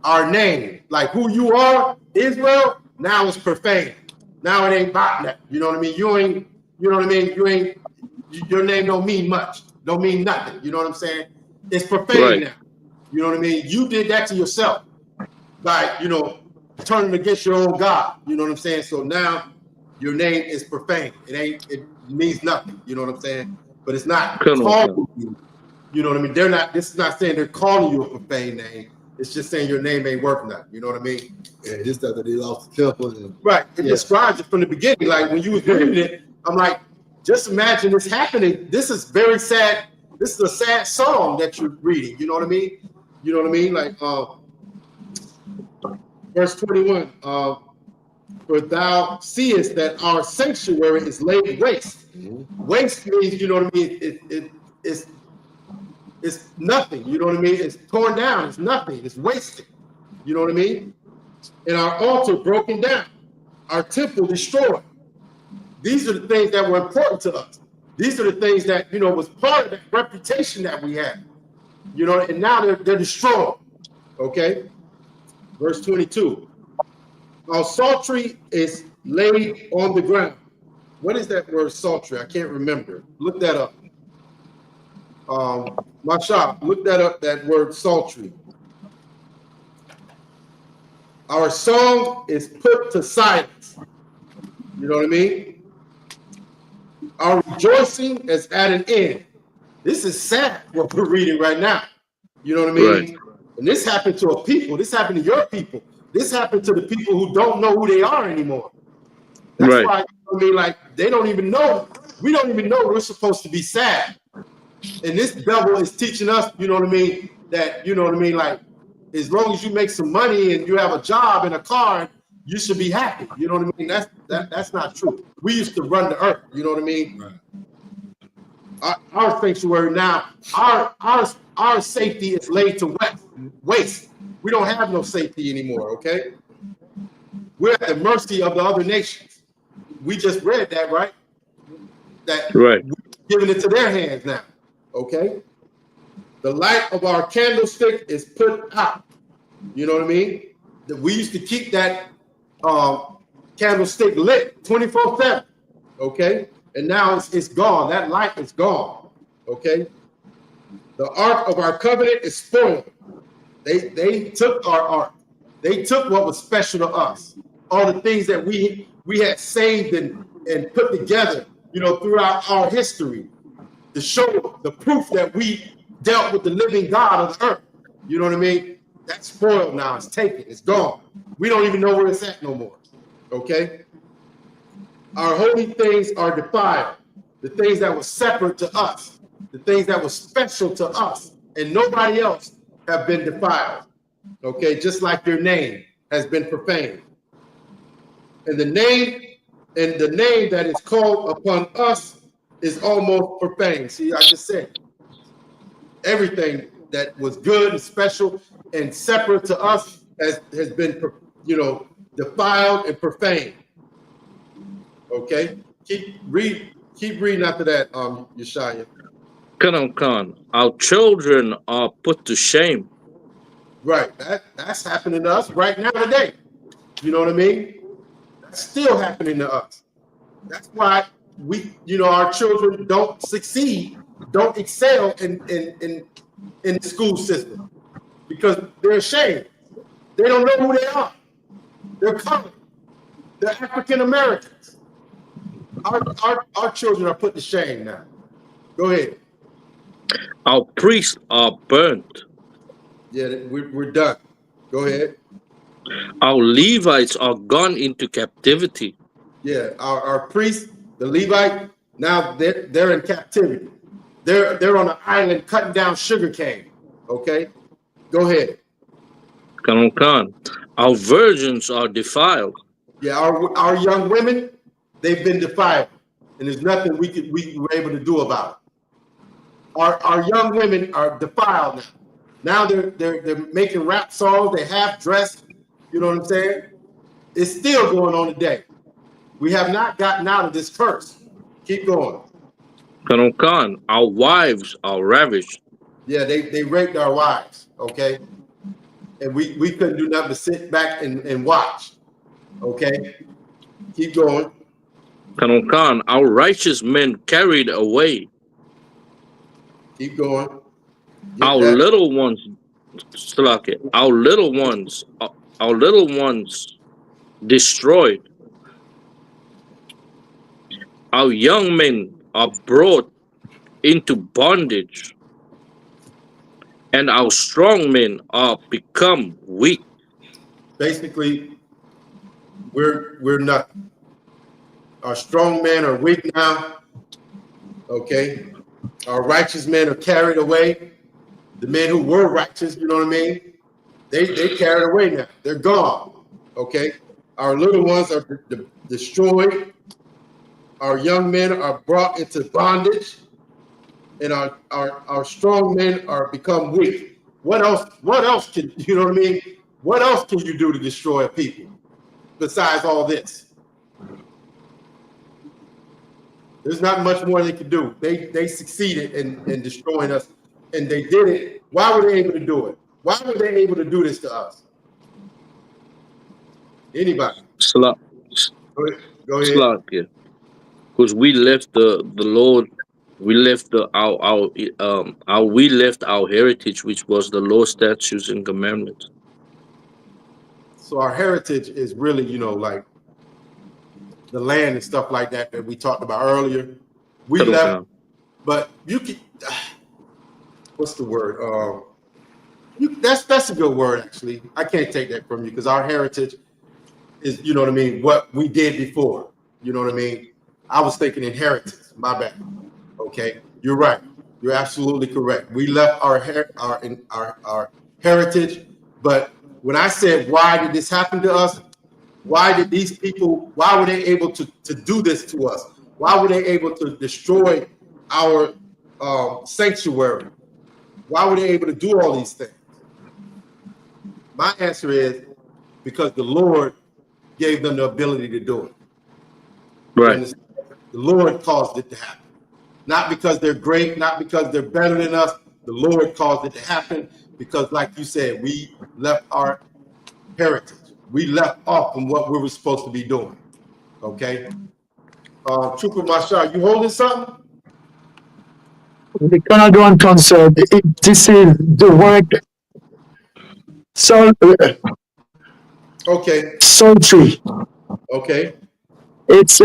our name, like who you are, Israel, now it's profane. Now it ain't about that. You know what I mean? You ain't, you know what I mean? Your name don't mean much, don't mean nothing. You know what I'm saying? It's profane now. You know what I mean? You did that to yourself by, you know, turning against your own God. You know what I'm saying? So now your name is profane. It means nothing. You know what I'm saying? But it's not calling you. You know what I mean? This is not saying they're calling you a profane name. It's just saying your name ain't worth nothing. You know what I mean? Yeah, just that they lost the temple. Right. It describes it from the beginning. Like when you was reading it, I'm like, just imagine this happening. This is very sad. This is a sad song that you're reading. You know what I mean? You know what I mean? Like verse 21. For thou seest that our sanctuary is laid waste. Waste means, you know what I mean? It's nothing. You know what I mean? It's torn down. It's nothing. It's wasted. You know what I mean? And our altar broken down. Our temple destroyed. These are the things that were important to us. These are the things that, you know, was part of that reputation that we had. You know, and now they're destroyed. Okay? Verse 22. Our psaltery is laid on the ground. What is that word psaltery? I can't remember. Look that up. Masha, look that up, that word psaltery. Our song is put to silence. You know what I mean? Our rejoicing is at an end. This is sad what we're reading right now. You know what I mean? Right. And this happened to a people. This happened to your people. This happened to the people who don't know who they are anymore. That's why, I mean, like, they don't even know. We don't even know we're supposed to be sad. And this devil is teaching us, you know what I mean, that, you know what I mean, like, as long as you make some money and you have a job and a car, you should be happy. You know what I mean? That's not true. We used to run the earth. You know what I mean? Right. Our sanctuary now, our safety is laid to waste. We don't have no safety anymore, okay? We're at the mercy of the other nations. We just read that, right? That we're giving it to their hands now, okay? The light of our candlestick is put out. You know what I mean? We used to keep that candlestick lit 24/7, okay? And now it's gone. That light is gone, okay? The ark of our covenant is spoiled. They took our ark. They took what was special to us. All the things that we had saved and put together, you know, throughout our history to show the proof that we dealt with the living God of the earth. You know what I mean? That's spoiled now. It's taken. It's gone. We don't even know where it's at no more. Okay? Our holy things are defiled. The things that were separate to us. The things that were special to us and nobody else have been defiled. Okay? Just like your name has been profaned. And the name that is called upon us is almost profane. See, I just said everything that was good and special and separate to us has been, you know, defiled and profaned. Okay, keep reading after that, Yeshaya. Khan, our children are put to shame. Right, that's happening to us right now today. You know what I mean? That's still happening to us. That's why we, you know, our children don't succeed, don't excel in the school system because they're ashamed. They don't know who they are. They're colored. They're African Americans. Our children are put to shame now. Go ahead. Our priests are burnt. Yeah, we're done. Go ahead. Our Levites are gone into captivity. Yeah, our priests, the Levite, now they're in captivity. They're on an island cutting down sugar cane. Okay, go ahead. Kanon. Our virgins are defiled. Yeah, our young women, they've been defiled, and there's nothing we were able to do about it. Our young women are defiled now. Now they're making rap songs. They half dressed. You know what I'm saying? It's still going on today. We have not gotten out of this curse. Keep going. Kanon. Our wives are ravished. Yeah, they raped our wives. Okay, and we couldn't do nothing but sit back and watch. Okay, keep going. Kanon. Our righteous men carried away. Keep going. Our little ones, our little ones destroyed. Our young men are brought into bondage, and our strong men are become weak. Basically, we're nothing. Our strong men are weak now. Okay, our righteous men are carried away. The men who were righteous, you know what I mean? They carried away now. They're gone. Okay, our little ones are destroyed. Our young men are brought into bondage, and our strong men are become weak. What else can you know what I mean? What else can you do to destroy a people besides all this? There's not much more they could do. They succeeded in destroying us, and they did it. Why were they able to do it? Why were they able to do this to us? Anybody? Go ahead. Because we left the Lord, we left we left our heritage, which was the law, statutes, and commandments. So our heritage is really, like the land and stuff like that we talked about earlier. We left, but you can. What's the word? That's a good word actually. I can't take that from you because our heritage is, you know what I mean, what we did before. You know what I mean? I was thinking inheritance. My bad. Okay, you're right. You're absolutely correct. We left our heritage, but when I said why did this happen to us? Why did these people? Why were they able to do this to us? Why were they able to destroy our sanctuary? Why were they able to do all these things? My answer is because the Lord gave them the ability to do it. Right. The Lord caused it to happen. Not because they're great, not because they're better than us. The Lord caused it to happen because, like you said, we left our heritage. We left off from what we were supposed to be doing. Okay? Trooper Mashar, you holding something? The Canadian concert, this is the work. So, okay. Sultry. Okay. It's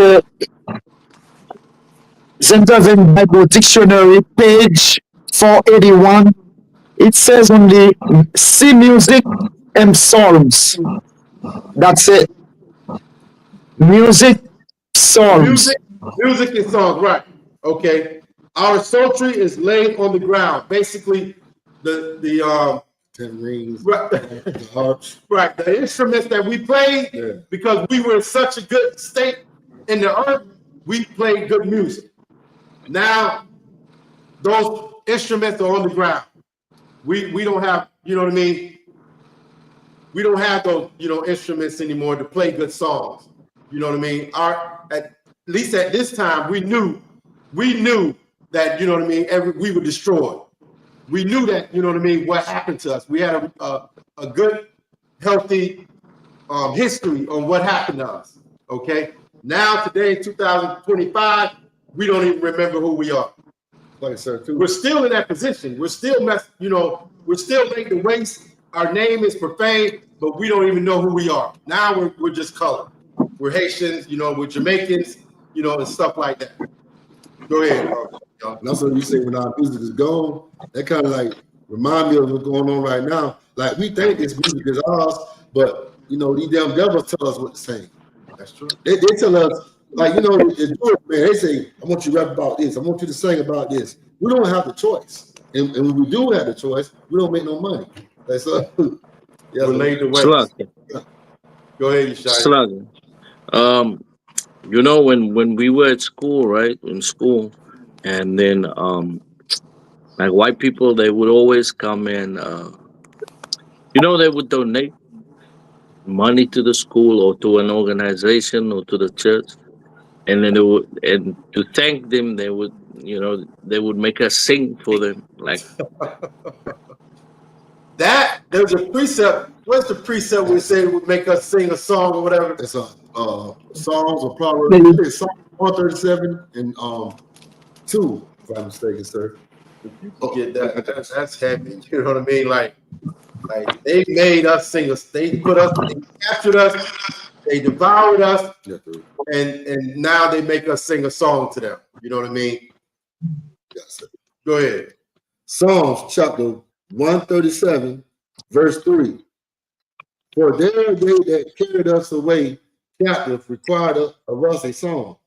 Zendaven Bible Dictionary, page 481. It says only C music and psalms. That's it. Music, psalms. Music and songs, right. Okay. Our psaltery is laid on the ground. Basically, the tambourines, right, the harps. Right, the instruments that we played, because we were in such a good state in the earth, we played good music. Now, those instruments are on the ground. We don't have, you know what I mean? We don't have those, instruments anymore to play good songs. You know what I mean? At least at this time, we knew that, you know what I mean, we were destroyed. We knew that, you know what I mean, what happened to us. We had a good, healthy history on what happened to us, okay? Now, today, 2025, we don't even remember who we are. Like sir, too. We're still in that position. We're still we're still laid to waste. Our name is profaned, but we don't even know who we are. Now we're just colored. We're Haitians, we're Jamaicans, and stuff like that. Go ahead, And also, you say when our music is gone, that kind of like remind me of what's going on right now. Like we think this music is ours, but you know these damn devils tell us what to sing. That's true. They tell us, like, you know, the Jewish man, they say, I want you to rap about this. I want you to sing about this. We don't have the choice. And when we do have the choice, we don't make no money. That's Yeah, relate the way. Slug. Go ahead, Yeshaya. Slug. You know, when we were at school, right? In school, and then like white people, they would always come and you know, they would donate money to the school or to an organization or to the church, and then they would, and to thank them, they would, you know, they would make us sing for them, like. That there's a precept. What's the precept we say would make us sing a song or whatever? It's a Psalms or Proverbs. It's Psalm 137 and 2, if I'm mistaken, sir. Get that. That's heavy. You know what I mean? Like they made us sing us. They put us. They captured us. They devoured us. And now they make us sing a song to them. You know what I mean? Yes, sir. Go ahead. Psalms chapter 137, verse 3. For there they that carried us away captive required of us a song,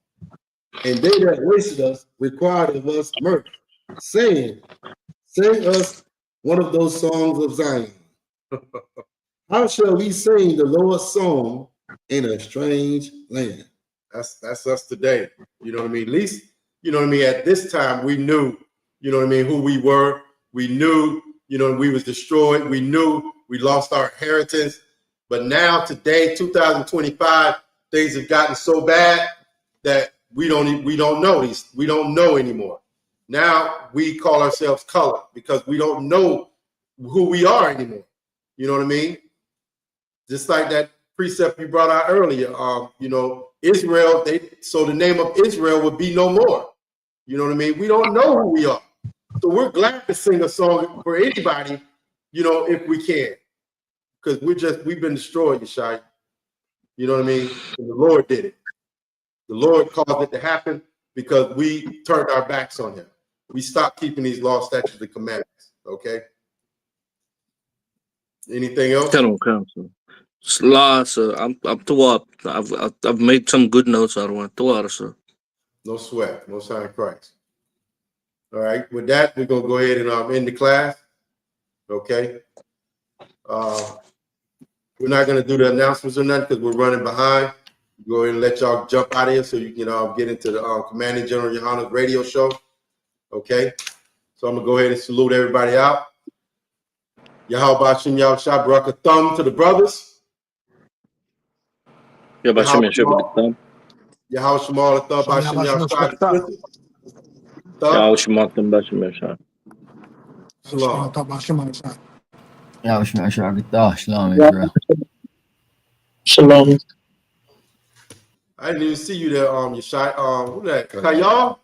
and they that wasted us required of us mirth, saying, sing us one of those songs of Zion. How shall we sing the Lord's song in a strange land? That's us today. You know what I mean? At least, you know what I mean? At this time, we knew, you know what I mean, who we were. We knew, you know, we was destroyed. We knew we lost our inheritance. But now, today, 2025, things have gotten so bad that we don't know these. We don't know anymore. Now we call ourselves color because we don't know who we are anymore. You know what I mean? Just like that precept you brought out earlier. You know, Israel. So the name of Israel would be no more. You know what I mean? We don't know who we are. So we're glad to sing a song for anybody, you know, if we can. Because we've been destroyed, Yeshai. You know what I mean? And the Lord did it. The Lord caused it to happen because we turned our backs on him. We stopped keeping these laws, statutes, and commandments. Okay? Anything else? Come on. Sir, I'm too up. I've made some good notes. I don't want to, sir. No sweat. No sign of Christ. All right. With that, we're going to go ahead and end the class. Okay? We're not going to do the announcements or nothing because we're running behind. Go ahead and let y'all jump out of here so you can get into the Commanding General Yohana's radio show. Okay? So I'm going to go ahead and salute everybody out. Yahweh Bashim Yahushua Baraka thumb to the brothers. Yahweh Shemal Yahweh Shemal thumb Bashim Yahushua. Yahweh Shemal thumb Bashim Yahushua. Shalom. يا وش مع شعبك شلون يا Shalom. I didn't even see you there, Yeshai. Who that? Kayal?